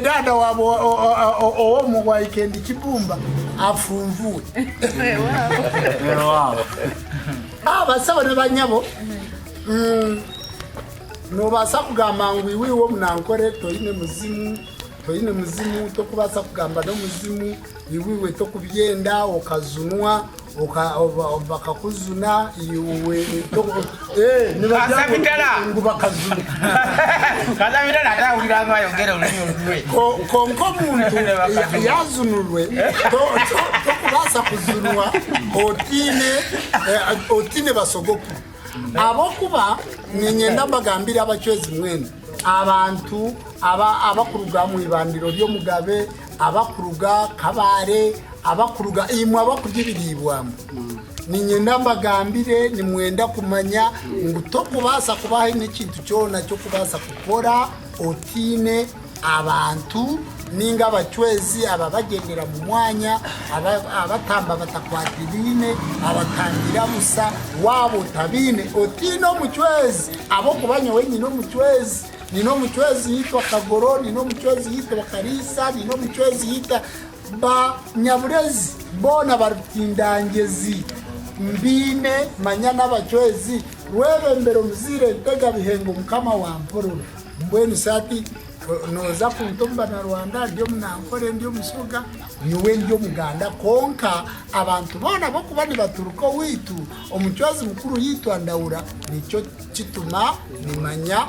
Dada wabo owomu wa Ikendi Kibumba afunvuwe. Abasawo ne bannyabo nobasa kugamba ngu iwiwo Munankole toyine muzimu tokubasa kugamba n'omuzimu iwiwe tokubyenda okazunwa bakakuzuna iwe konko muntu yazunulwe tokubasa kuzunwa otine basogoku abokuba nyenda mbagambira Abachwezi mwene abantu abakuruga mu ibandiro ly'Omugabe, abakuruga Kabare, abakuruga imwe abakurya ibiribwamu. Ninyenda mbagambire nimwenda kumanya ngu tokubasa kubaha n'ikintu cyona cyo kubasa gukora otine abantu ninga Abachwezi ababagendera mu mwanya abatamba batakwatirine abatangira musa wabo tabine otino Muchwezi abo kubanya wenyine Muchwezi nino Muchwezi yitwa Kagoro, nino Muchwezi yitwa Karisa, nino Muchwezi yitwa ba Nyaburezi bona barutindangezi mbine manyana Abachwezi rwebembero muzire ntega bihengo mukama wa mpororo mbweni sati noza kuntomba na Rwanda ndio Munankole ndio Musoga niwe ndio Muganda konka abantu bona bokubani baturuko witu Omuchwezi mukuru yitwa Ndaura nico kituma nimanya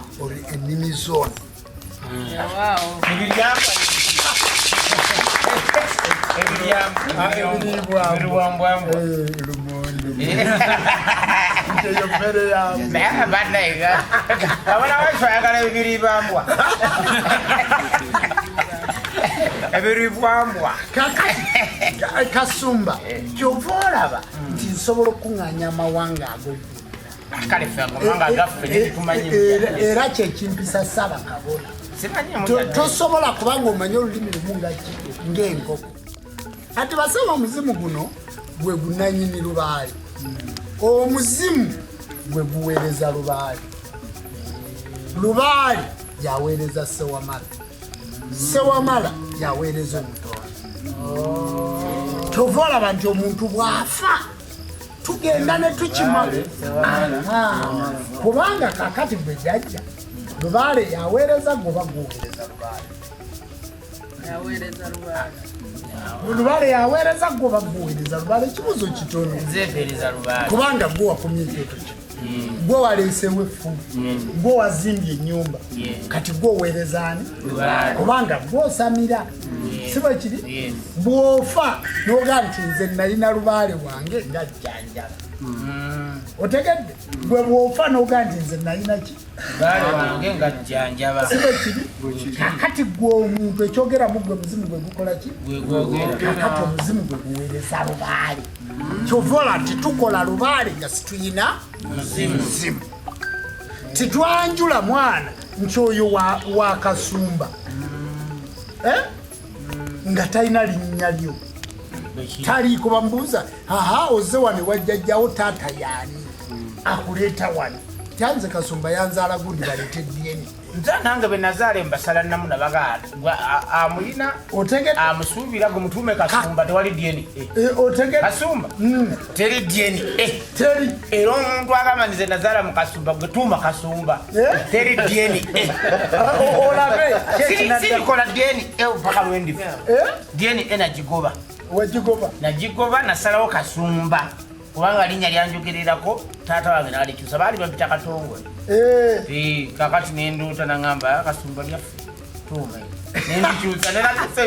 enimi zone. Kasumba kyovolaba nti nsobola okuŋŋaanya amawanga ago Kale fango manga gaffe tumanyi. Era kyekimpisa Saba Kabona. Tosobola kubanga omanyi olulimi lumu ng'enkoko. Ati basaba omuzimu guno gwe gunanyini Lubaale. Omuzimu gwe guweereza Lubaale. Lubaale yaweereza Sewamala. Sewamala yaweereza Omutonda. Tovola nti omuntu bw'afa tugenda ne tukimala. Kubanga kakati bwe jjajja Lubaale yaweereza goba guweereza Lubaale. Yaweereza Lubaale. Lubaale yaweereza goba guweereza Lubaale. Ekibuzo kitono. Nzeepereza Lubaale. Kubanga gwe wakumye ekyoto kino. Gwe waleesewo effumu. Gwe wazimbye ennyumba. Kati gwe oweereza ani? Kubanga gwe osamira. Si bwe kiri? Bw'ofa n'ogaa nti nze nalina Lubaale wange nga jjanjaba. Otegedde? Gwe bw'ofa n'ogaa nti nze nalina ki? Lubaale wange nga jjanjaba. Si bwe kiri? Kakati gwe omuntu ekyogeramu gwe muzimu gwe gukola ki? Kakati omuzimu gwe guweereza Lubaale. Kyovola nti tukola Lubaale nga situyina muzimu. Titwanjula mwana nti oyo wa Kasumba. Nga talina linnya lyo. Taliiko bamubuuza, ozze wano wajjajjawo taata yaani akuleeta wano. Tyanze Kasumba yanzaala gundi baleete DNA. Nze nange be nazaala mbasala namu nabagaala. Amulina amusuubira gwe mutuume Kasumba tewali DNA. Otegedde? Kasumba teri DNA. Teri. Era omuntu agamba nze nazaala mu Kasumba gwe tuuma Kasumba teri DNA. Olabe sirikola DNA mpaka lwendifa. DNA nagigoba. Wagigoba? Nagigoba nasalawo Kasumba. Kubanga linnya lyanjogererako taata wange n'alikyusa baali bampita Katongole. Kakati nenduuta nangamba Kasumba lyaffe tuuma nendikyusa nakise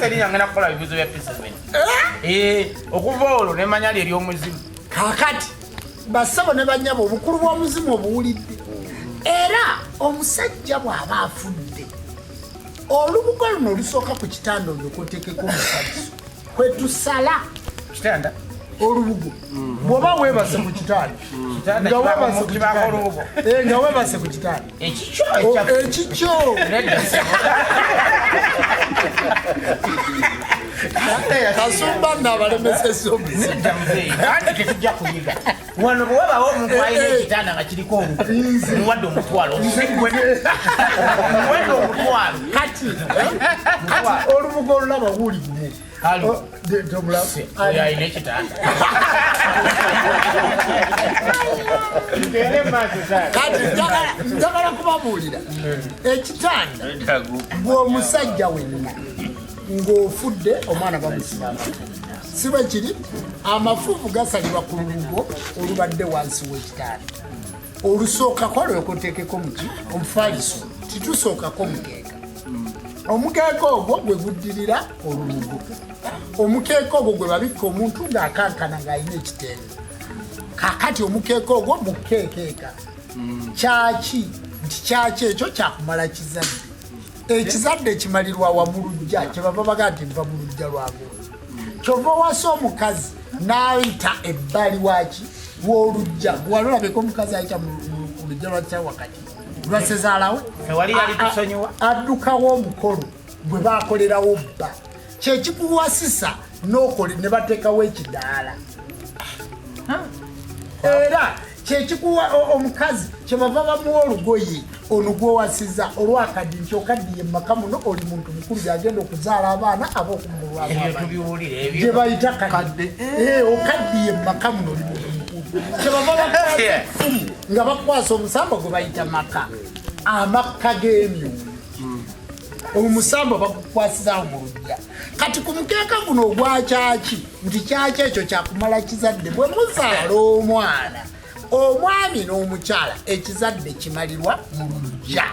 linnya ngenda kukola bibuzo bya P7. Okuva olwo nemanya lye ery'omuzimu. Kakati basabo ne banyabo obukulu bw'omuzimu obuwulidde. Era omusajja bw'aba afudde olubugo luno olusooka ku kitanda olyoka oteekeko omusajja kwetusala kitanda olubugo bw'oba weebase ku kitanda nga weebase ku kitanda ekikyo Kasumba n'abalemeseza omuzimu. Kandi tetujja kuyiga. Wano bwe wabawo omuntu alina ekitanda nga kiriko olubugo muwadde omutwalo. Muwadde omutwalo. Kati olubugo olulaba guuli gumu. Halo. Oyo alina ekitanda. Kati njagala kubabuulira ekitanda bw'omusajja wenna ng'ofudde omwana bamusiba. Si bwe kiri? Amafuvu gasalibwa ku lubugo olubadde wansi w'ekitanda. Olusookako lwekoteekeko muki omufaliso titusookako mukeeka. Omukeeka ogwo gwe guddirira olubugo. Omukeeka ogwo gwe babikka omuntu ng'akankana ng'alina ekitende. Kakati omukeeka ogwo mukeekeeka. Kyaki nti kyaki ekyo kyakumala kizadde. Ekizadde ekimalirwa wa mu luggya kyebava baga nti nva mu luggya lwago. Kyova wasa omukazi n'ayita ebbali waki w'oluggya. Walolabeko omukazi ayita mu luggya lwakya wakati lwasezaalawe addukawo omukolo gwe baakolerawo bba. Kyekikuwasisa n'okole ne bateekawo ekidaala. Era kyekikuwa omukazi kyebava bamuwa olugoye ono gwewasiza olwakaddi nti okaddiye mumaka muno oli muntu mukulu gyagenda okuzaala abaana ab'okumulwagye bayita kadde. Okaddiye mumaka muno oli muntu mukulu kyebava bakwasa effumu nga bakwasa omusamba gwe bayita maka. Amakka g'emyundi omusamba bakukwasirawo mu luggya. Kati ku mukeeka guno ogwa kyaki nti kyaki ekyo kyakumala kizadde bwe muzaala omwana omwami n'omukyala ekizadde kimalirwa mu luggya.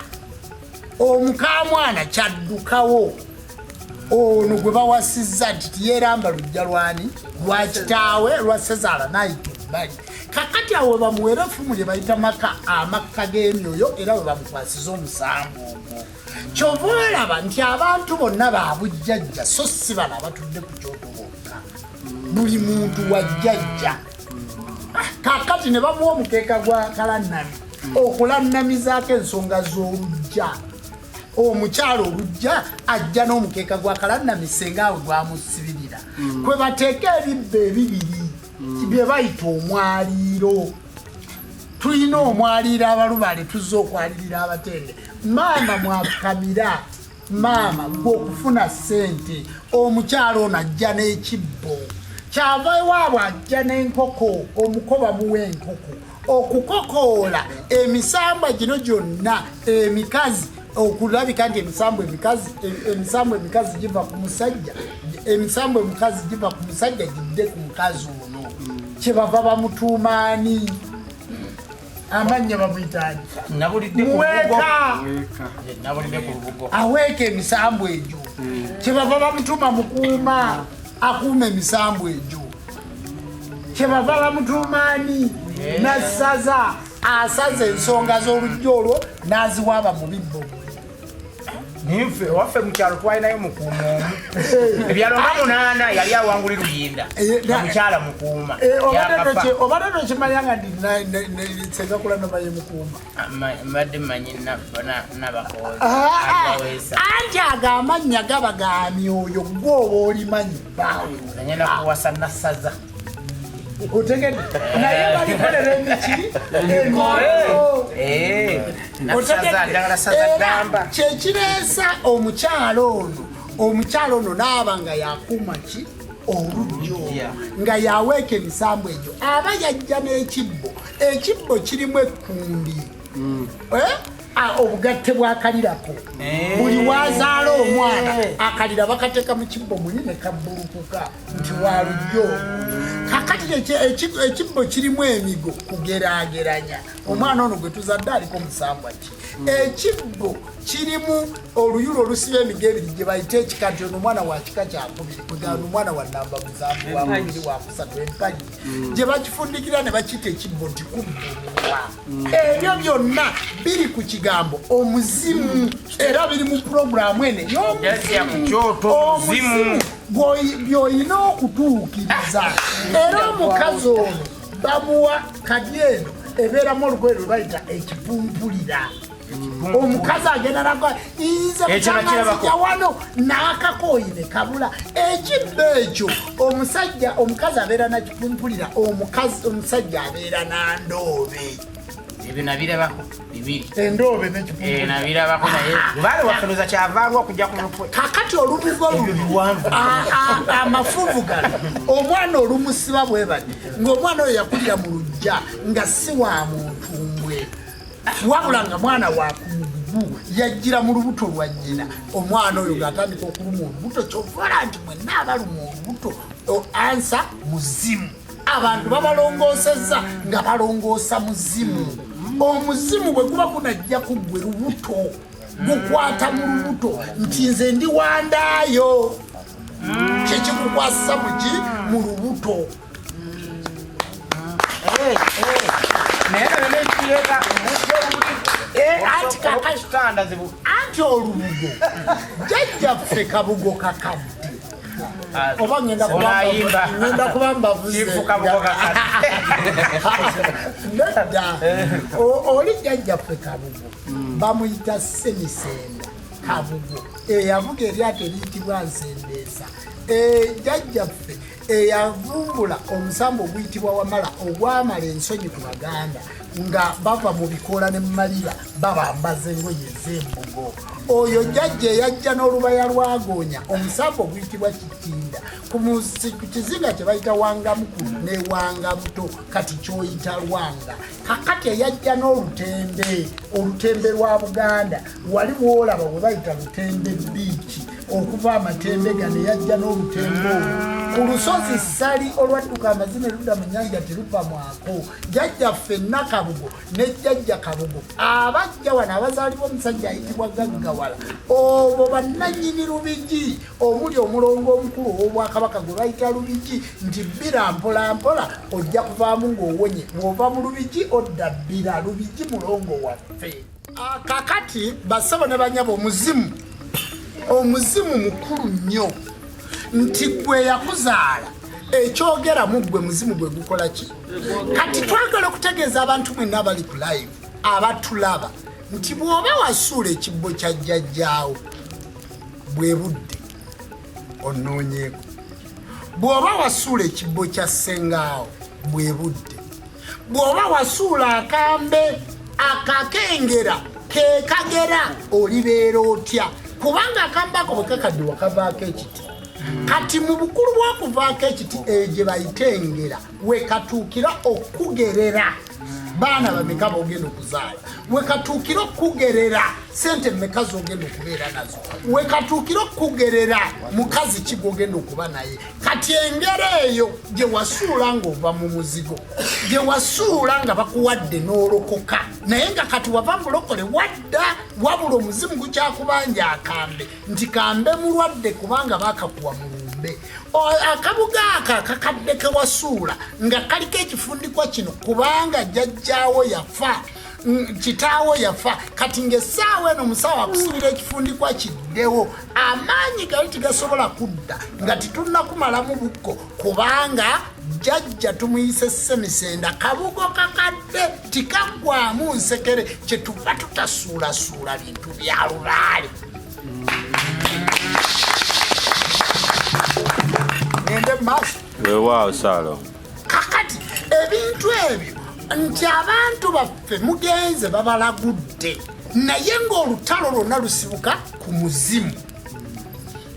Omukamwana kyaddukawo ono gwe bawasizza nti tiyeeramba luggya lwani lwa kitaawe lwa sezaala n'ayita ebbali. Kakati awo bamuweera effumu lye bayita maka amakka g'emyoyo era bwe bamukwasiza omusango ogwo. Kyova olaba nti abantu bonna baabujjajja so si bano abatudde ku kyoto bokka. Buli muntu wa jjajja. Kakati kakati ne bamuwa omukeeka gwa kalannami okulannamizaako ensonga z'olujja omukyalo olujja ajja n'omukeeka gwa kalannami senga awe gwamusibirira kwe bateeka ebibba ebibiri bye bayita omwaliiro tulina omwaliiro abalubale tuzza okwalirira abatende maama mwakamira maama gw'okufuna ssente omukyalo ono ajja n'ekibbo kyava ewaabwe ajja n'enkoko omukoba muwa enkoko okukokoola emisambwa gino gyonna emikazi okulabika nti emisambo emikazi giva ku musajja emisambo emikazi giva ku musajja gidde ku mukazi ono kyebava bamutuumaani amanya bamuyitaani aweeka emisambo egyo kyebava bamutuuma mukuuma akuuma emisambo egyo kyebava bamutuumaani nasaza asaza ensonga z'olujja olwo n'aziwaaba mu bibbo Nimfe waffe mukyalo twalinayo mukuuma omu ebyalo nga 8 yali awanguli Luyinda omukyala mukuuma obadde tokimanya nga nsenga nabaye mukuuma mbadde mmanyi nabakoozi anti ago amannya gaba ga myoyo gw'oba olimanyi bbaawe nanyenda kuwasa nasaza otegedde naye balikolera emiki kyekireesa omukyalo ono naaba nga yakuuma ki olujjo nga yaweeka emisambo egyo aba yajja n'ekibbo kirimu ekkundi obugatte bwakalirako buli wazaala omwana akalira bakateeka mu kibbo muli ne kabbulukuka nti wa lujjo kakati ekibbo kirimu emigo kugeraageranya omwana ono gwe tuzadde aliko musambwa ki ekibbo kirimu oluyulo olusiba emigo ebiri gye bayita ekika nti ono omwana wa kika kyakubiri kugamba omwana wa namba musanvu wamubiri wakusatu empagi gye bakifundikira ne bakita ekibbo nti kubbulwa ebyo byonna biri ku kigambo omuzimu era biri mu puroguramu ene y'omuzimu by'olina okutuukiriza era omukazi ono bamuwa kadi eno ebeeramu olugoye lwe bayita ekipumpulira omukazi agenda naga ize mukyamazija wano n'akakooyi ne kabula ekibbo ekyo omukazi abeera nakipumpulira omusajja abeera nandoobe ebyo nabirabako bibiri endoobe n'ekipumpulira nabirabako naye baali wafunuza kyavanga okujja ku mutwe kakati olubugo amafuvu gano omwana olumusiba bwe bati ng'omwana oyo yakulira mu lujja nga si wa muntu mbwe wabula nga mwana wa kumugugu yajjira mu lubuto lwa nnyina omwana oyo ng'atandika okuluma olubuto kyovala nti mwenna abaluma olubuto ansa muzimu abantu babalongoosezza nga balongoosa muzimu omuzimu bwe guba gunajja ku ggwe lubuto gukwata mu lubuto nti nze ndi wandaayo kyekikukwasa muki mu lubuto anti olubugo jjajjaffe kabugo kakadde oba ngenda kuba mbavuzedda oli jjajjaffe kabugo bamuyita semisenda kabugo eyavuga eryato eriyitibwa nsendeesa jjajjaffe eyavumbula omusambo oguyitibwa wamala ogwamala ensonyi ku baganda nga bava mu bikoola ne mumalira babambaza engoye ez'embugo oyo jjajja eyajja n'olubaya lwagoonya omusambo oguyitibwa kitinda ku kizinga kye bayita wangamukulu ne wangamuto kati kyoyita lwanga kakati eyajja olutembe lwa Buganda wali bwolaba bwe bayita lutembe biiki okuva amatembe gano yajja n'olutembe olwo ku lusozi Ssali olwadduka amazina erudda mu nnyanja terupa mwako jjajjaffe Nakabugo ne jjajja Kabugo abajja wano abazaalibwa omusajja ayitibwa Gaggawala obwo bannannyini Lubigi omuli omulongo omukulu ow'Obwakabaka gwe bayita Lubigi nti bbira mpola mpola ojja kuvaamu ng'owonye bw'ova mu Lubigi odda bbira Lubigi mulongo waffe kakati bassebo ne banyabo omuzimu mukulu nnyo nti gwe yakuzaala ekyogera muggwe muzimu gwe gukola ki kati twagala okutegeeza abantu mwenna abali ku live abatulaba nti bw'oba wasuula ekibbo kya jjajjaawo bwe budde onoonyeeko bw'oba wasuula ekibbo kya ssengaawo bwe budde bw'oba wasuula akambe akakengera kekagera olibeera otya kubanga akambe ako bwe kakadde wakavaako ekiti kati mu bukulu bw'okuvaako ekiti gye bayitengera wekatuukira okugerera baana bameka b'ogenda okuzaala wekatuukira okugerera sente mmeka z'ogenda okubeera nazo wekatuukira okugerera mukazi ki gw'ogenda okuba naye kati engero eyo gye wasuula ng'ova mu muzigo gye wasuula nga bakuwadde n'olokoka naye nga kati wava mulokole wadda wabula omuzimu gukyakubanja akambe nti kambe mulwadde kubanga baakakuwa mulumbe akabuga aka akakadde ke wasuula nga kaliko ekifundikwa kino kubanga jjajjaawo yafa kitaawo yafa kati ng'essaawa eno omusawo akusibira ekifundikwa kiddewo amaanyi gali tigasobola kudda nga titunnakumalamu bukko kubanga jjajja tumuyise semisenda kabugo kakadde tikaggwamu nsekere kyetuva tutasuulasuula bintu bya lubaale ngende maaso weewaawo saalo kakati ebintu ebyo nti abantu baffe mugenze babalagudde naye ng'olutalo lwonna lusibuka ku muzimu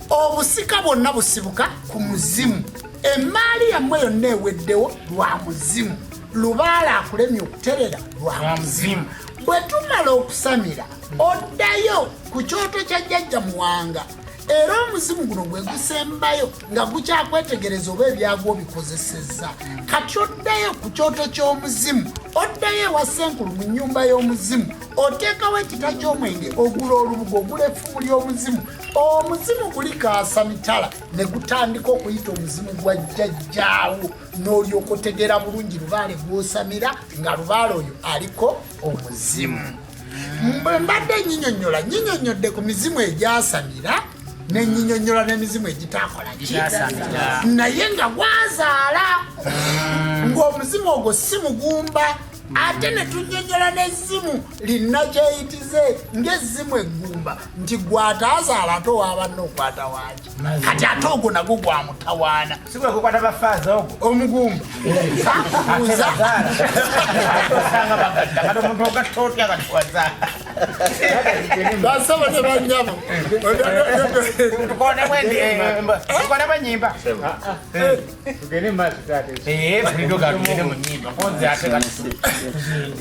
obusika bwonna busibuka ku muzimu emaali yammwe yonna eweddewo lwa muzimu lubaale akulemye okuterera lwa muzimu bwe tumala okusamira oddayo ku kyoto kya jjajja muwanga era omuzimu guno gwe gusembayo nga gukyakwetegereza oba ebyagwo obikozesezza kati oddayo ku kyoto ky'omuzimu oddayo ewa senkulu mu nnyumba y'omuzimu oteekawo ekita ky'omwenge ogula olubugo ogula effumu ly'omuzimu omuzimu gulikaasa mitala ne gutandika okuyita omuzimu gwa jjajjaawo n'olyoka otegeera bulungi lubaale gw'osamira nga lubaale oyo aliko omuzimu mbadde nyinyonnyodde ku mizimu egyasamira nenyinyonyola n'emizimu egitakola naye nga gwazaala ng'omuzimu ogwo si mugumba ate ne tunyonyola n'ezzimu lina kyeyitize ng'ezzimu eggumba nti gwataazaala ate owabanna okwata waaki kati ate ogwo nagwo gwamutawaana sigwe kukwata bafaaza ogwo omugumba uza osanga bagadda kati omuntu ogatta otya kati wazaala basaba ne banyabo tukone bwenyimba tugende maaso taate bulido gatugende mu nyimba konze ate kati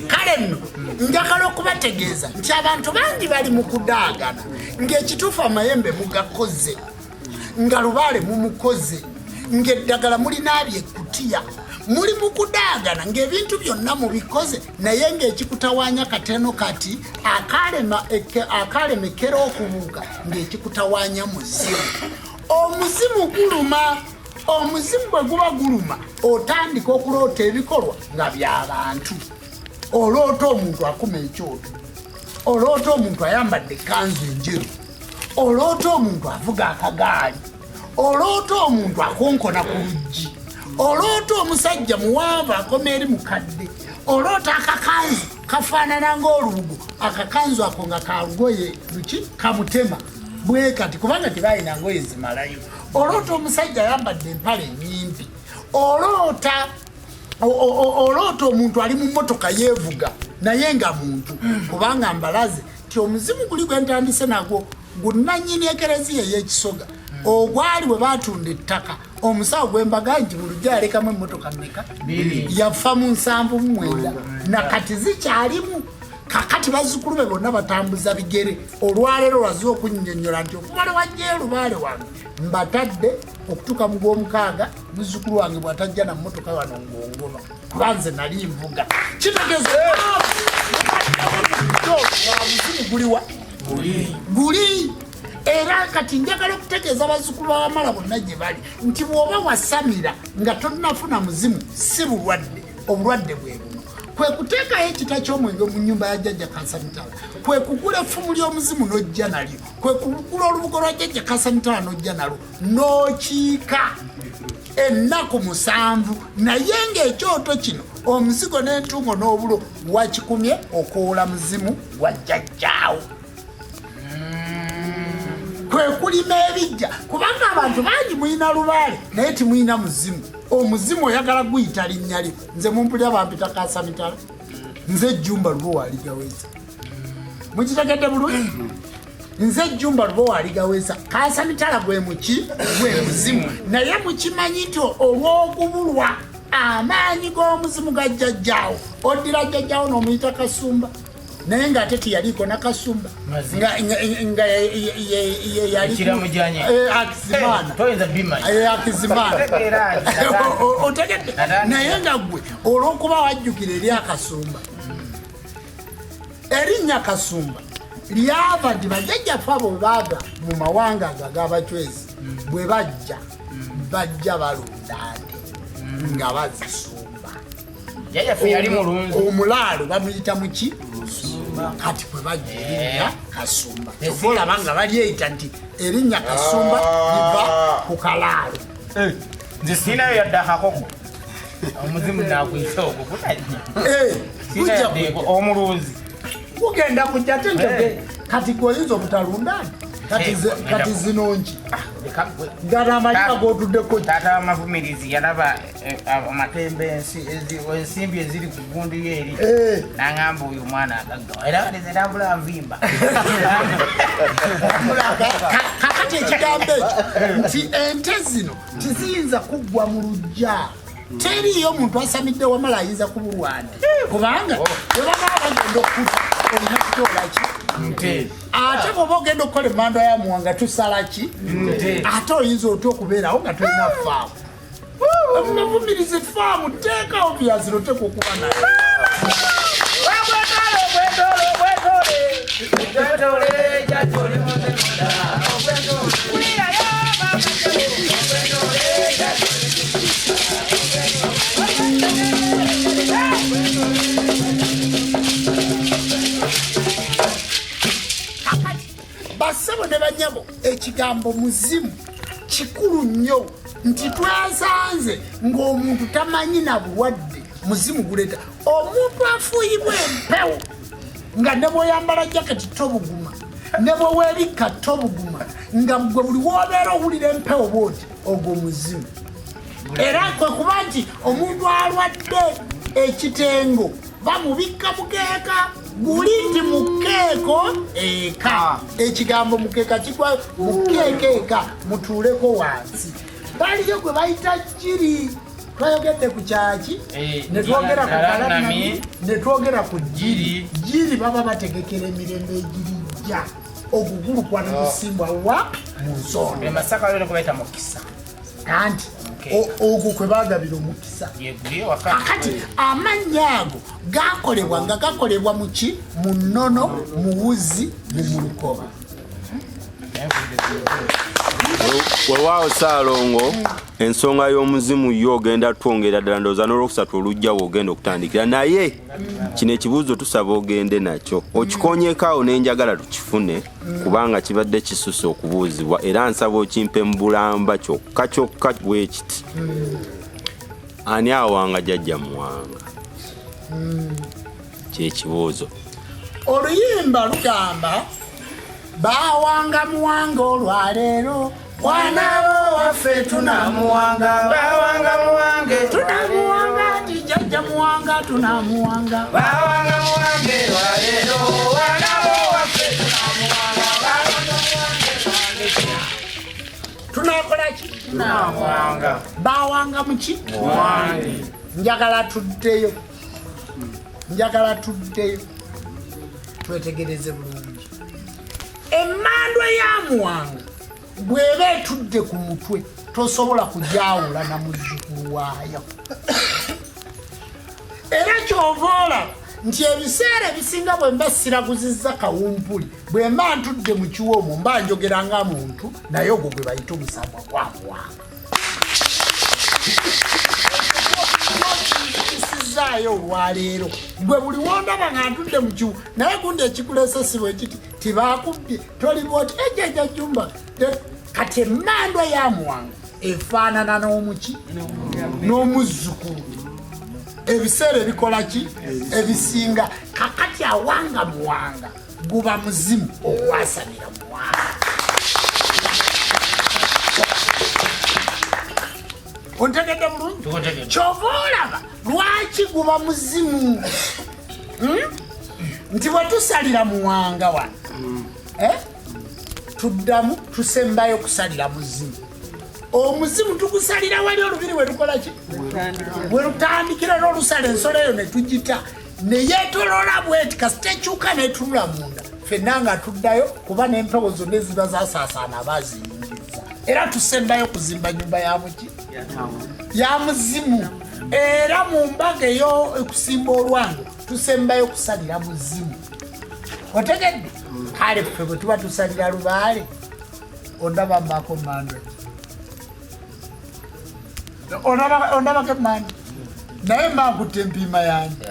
kale nno njagala okubategeeza nti abantu bangi bali mu kudaagana ng'ekituufu amayembe mugakoze nga lubaale mumukoze ng'eddagala mulinaabye ekkutiya muli mu kudaagana ng'ebintu byonna mubikoze naye ng'ekikutawaanya kateno kati akalemekera okubuuka ng'ekikutawaanya muzimu omuzimu guluma omuzimu bwe guba guluma otandika okuloota ebikolwa nga by'abantu oloota omuntu akuma ekyoto oloota omuntu ayambadde ekkanzu enjeru oloota omuntu avuga akagaali oloota omuntu akonkona ku luggi oloota omusajja muwanvu akoma eri mukadde oloota akakanzu kafaanana ng'olubugo akakanzu ako nga kalugoye luki kamutema bwe kati kubanga tebalina ngoye zimalayo oloota omusajja ayambadde empale ennyimpi oloota omuntu ali mu mmotoka yeevuga naye nga muntu kubanga mbalaze ti omuzimu guli gwe ntandise nagwo gunnannyini ekereziya ey'ekisoga ogwali bwe baatunda ettaka omusawo gwembaga nti mu lujja yalekamu emmotoka mmeka yafa mu 79 nakati zikyalimu kakati bazzukulu be bonna batambuza bigere olwaleero lwaze okunnyonnyola nti okumala wajjayo lubaale wange mbatadde okutuuka mu gw'omukaaga muzzukulu wange bw'atajja na mmotoka wano ng'ongoba kuba nze nali nvuga kitegeeza muzimu guliwa guli era kati njagala okutegeeza bazzukulu bawamala bonna gye bali nti bw'oba wasamira nga tonnafuna muzimu si bulwadde obulwadde bwe buno kwe kuteekayo ekita ky'omwenge mu nnyumba ya jjajja Kasamitala kwe kugula effumu ly'omuzimu n'ojja nalyo kwe kugula olubugo lwa jjajja Kasamitala n'ojja nalwo n'okiika ennaku 7 naye ng'ekyoto kino omuzigo n'entungo n'obulo wakikumye okoola muzimu gwa jjajjaawo kwe kulima ebijja kubanga abantu bangi muyina lubaale naye timuyina muzimu omuzimu oyagala guyita linnya lyo nze mumpulira bampita Kaasamitala nze Ejjumba Lubo waligaweza mukitegedde bulungi nze Ejjumba Lubo waligaweza Kaasamitala gwe muki gwe muzimu naye mukimanyi nti olw'okubulwa amaanyi g'omuzimu ga jjajjaawo oddira jjajjaawo n'omuyita Kasumba naye ng'ate tiyaliko na Kasumba nga Akizimana otegedde naye nga gwe olw'okuba wajjukira eri Akasumba erinnya Kasumba lyava nti bajjajjaffe abo baaga mu mawanga ago ag'abacwezi bwe bajja balunda nte nga bazisumba omulaalo bamuyita muki kati kwe bajja erinnya Kasumba olaba nga balyeyita nti erinnya Kasumba liva ku kalaalo nze siinayo yadde akakoko omuzimu nakwisa ogwo omuluuzi kugenda kujja tentoge kati gwoyinza obutalundani kati zinongi ngana amanya gotuddeko taata wamavumirizi yalaba amatembe ensimbi eziri ku gundi yeeri nangamba oyo omwana agaggawa era neze tambula nvimba kakati ekigambo ekyo nti ente zino tiziyinza kuggwa mu lujja teriyo omuntu asamidde wamala ayinza kubulwani kubanga webaba bagenda okuta olina kutolaki ate bwoba ogenda okukola emmandwa ya Muwanga tusala ki ate oyinza otya okubeerawo nga tolina faamu omuvumirizi faamu teekawo byaziro teka okuba naye basebo ne banyabo ekigambo muzimu kikulu nnyo nti twasanze ng'omuntu tamanyi na bulwadde muzimu guleeta omuntu afuuyibwa empewo nga ne bw'oyambala jaketi tobuguma ne bwe weebikka tobuguma nga gwe buli w'obeera owulira empewo bw'oti ogwo muzimu era kwe kuba nti omuntu alwadde ekitengo bamubikka mukeeka guli nti mukeeko eka ekigambo mukeeka kigwa mukeeka eka mutuuleko wansi baliyo gwe bayita jjiri twayogedde ku kyaki netwogera ku kalanami netwogera ku jjiri jjiri baba bategekera emirembe egirijja ogugulukwa negusimbwa wa mu nsonda emasaka lero kubaita mukisa anti ogwo kwe bagabira omukisa kakati amannya ago gakolebwa nga gakolebwa muki mu nnono mu wuzi ne mu lukoba wewaawo Ssaalongo ensonga y'omuzimu yo ogenda twongera ddala ndowooza n'olwokusatu olugjawo ogenda okutandikira naye kino ekibuuzo tusaba ogende nakyo okikonyeekaawo n'enjagala tukifune kubanga kibadde kisusse okubuuzibwa era nsaba okimpe mu bulamba kyokka kyokka bwe kiti ani awanga jjajja Muwanga kyekibuuzo oluyimba lugamba bawanga Muwanga olwaleero wanabo waffe tunamuwanga bawanga Muwange tunamuwanga nti jjajja Muwanga tunamuwanga bawanga Muwange olwaleero wanabo waffe tunamuwanga bawanga Muwange tunakola ki tunamuwanga bawanga muki Muwange njagala tuddeyo twetegereze bulungi emmandwa ya Muwanga bw'eba etudde ku mutwe tosobola kujawula na muzzukulu waayo era kyovoola nti ebiseera ebisinga bwe mba siraguzizza kawumpuli bwe mba ntudde mu kiwoomo mba njogera nga muntu naye ogwo gwe bayita omusambwa gwa Muwanga kisizaayo olwaleero gwe buli wondaba nga ntudde mu kiwu naye gundi ekikuleese sibwe ekiti tibakubbye tolibwa oti ejjajja Jjumba kati emmandwa ya Muwanga efaanana n'omuki n'omuzzukulu ebiseera ebikola ki ebisinga kakati awanga muwanga guba muzimu ogwasanira muwanga ontegedde bulungi kyova olaba lwaki guba muzimu nti bwe tusalira muwanga wano tuddamu tusembayo kusalira muzimu omuzimu tugusalira wali olubiri bwe lukola ki bwe lutandikira n'olusala ensolo eyo ne tugita ne yeetolola bweti kasita ekyuka n'etunula munda ffenna nga tuddayo kuba n'empewo zonna eziba zasaasaana abaaziyingiza era tusembayo kuzimba nyumba ya muki ya muzimu era mu mbaga ey'okusimba olwango tusembayo kusalira muzimu otegedde kale ffe bwe tuba tusalira lubaale ondaba mbaako mando ondabako mando naye mba nkutte empiima yange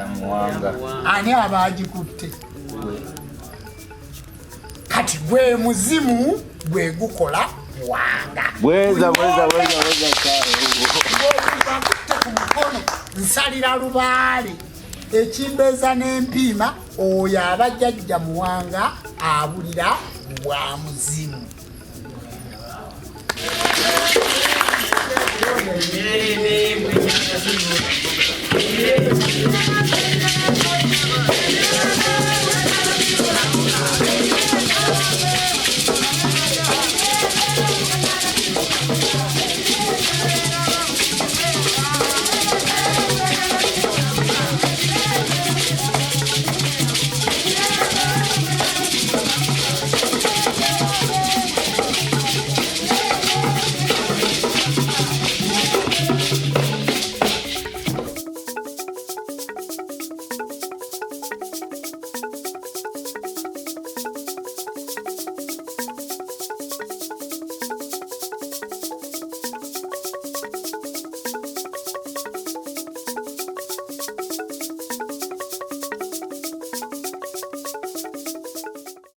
ani aba agikutte kati gwe muzimu gwe gukola wanga bweza akutte ku mukono nsalira lubaale ekimbeeza n'empiima oyo abajjajja muwanga abulira bwa muzimu Yeah.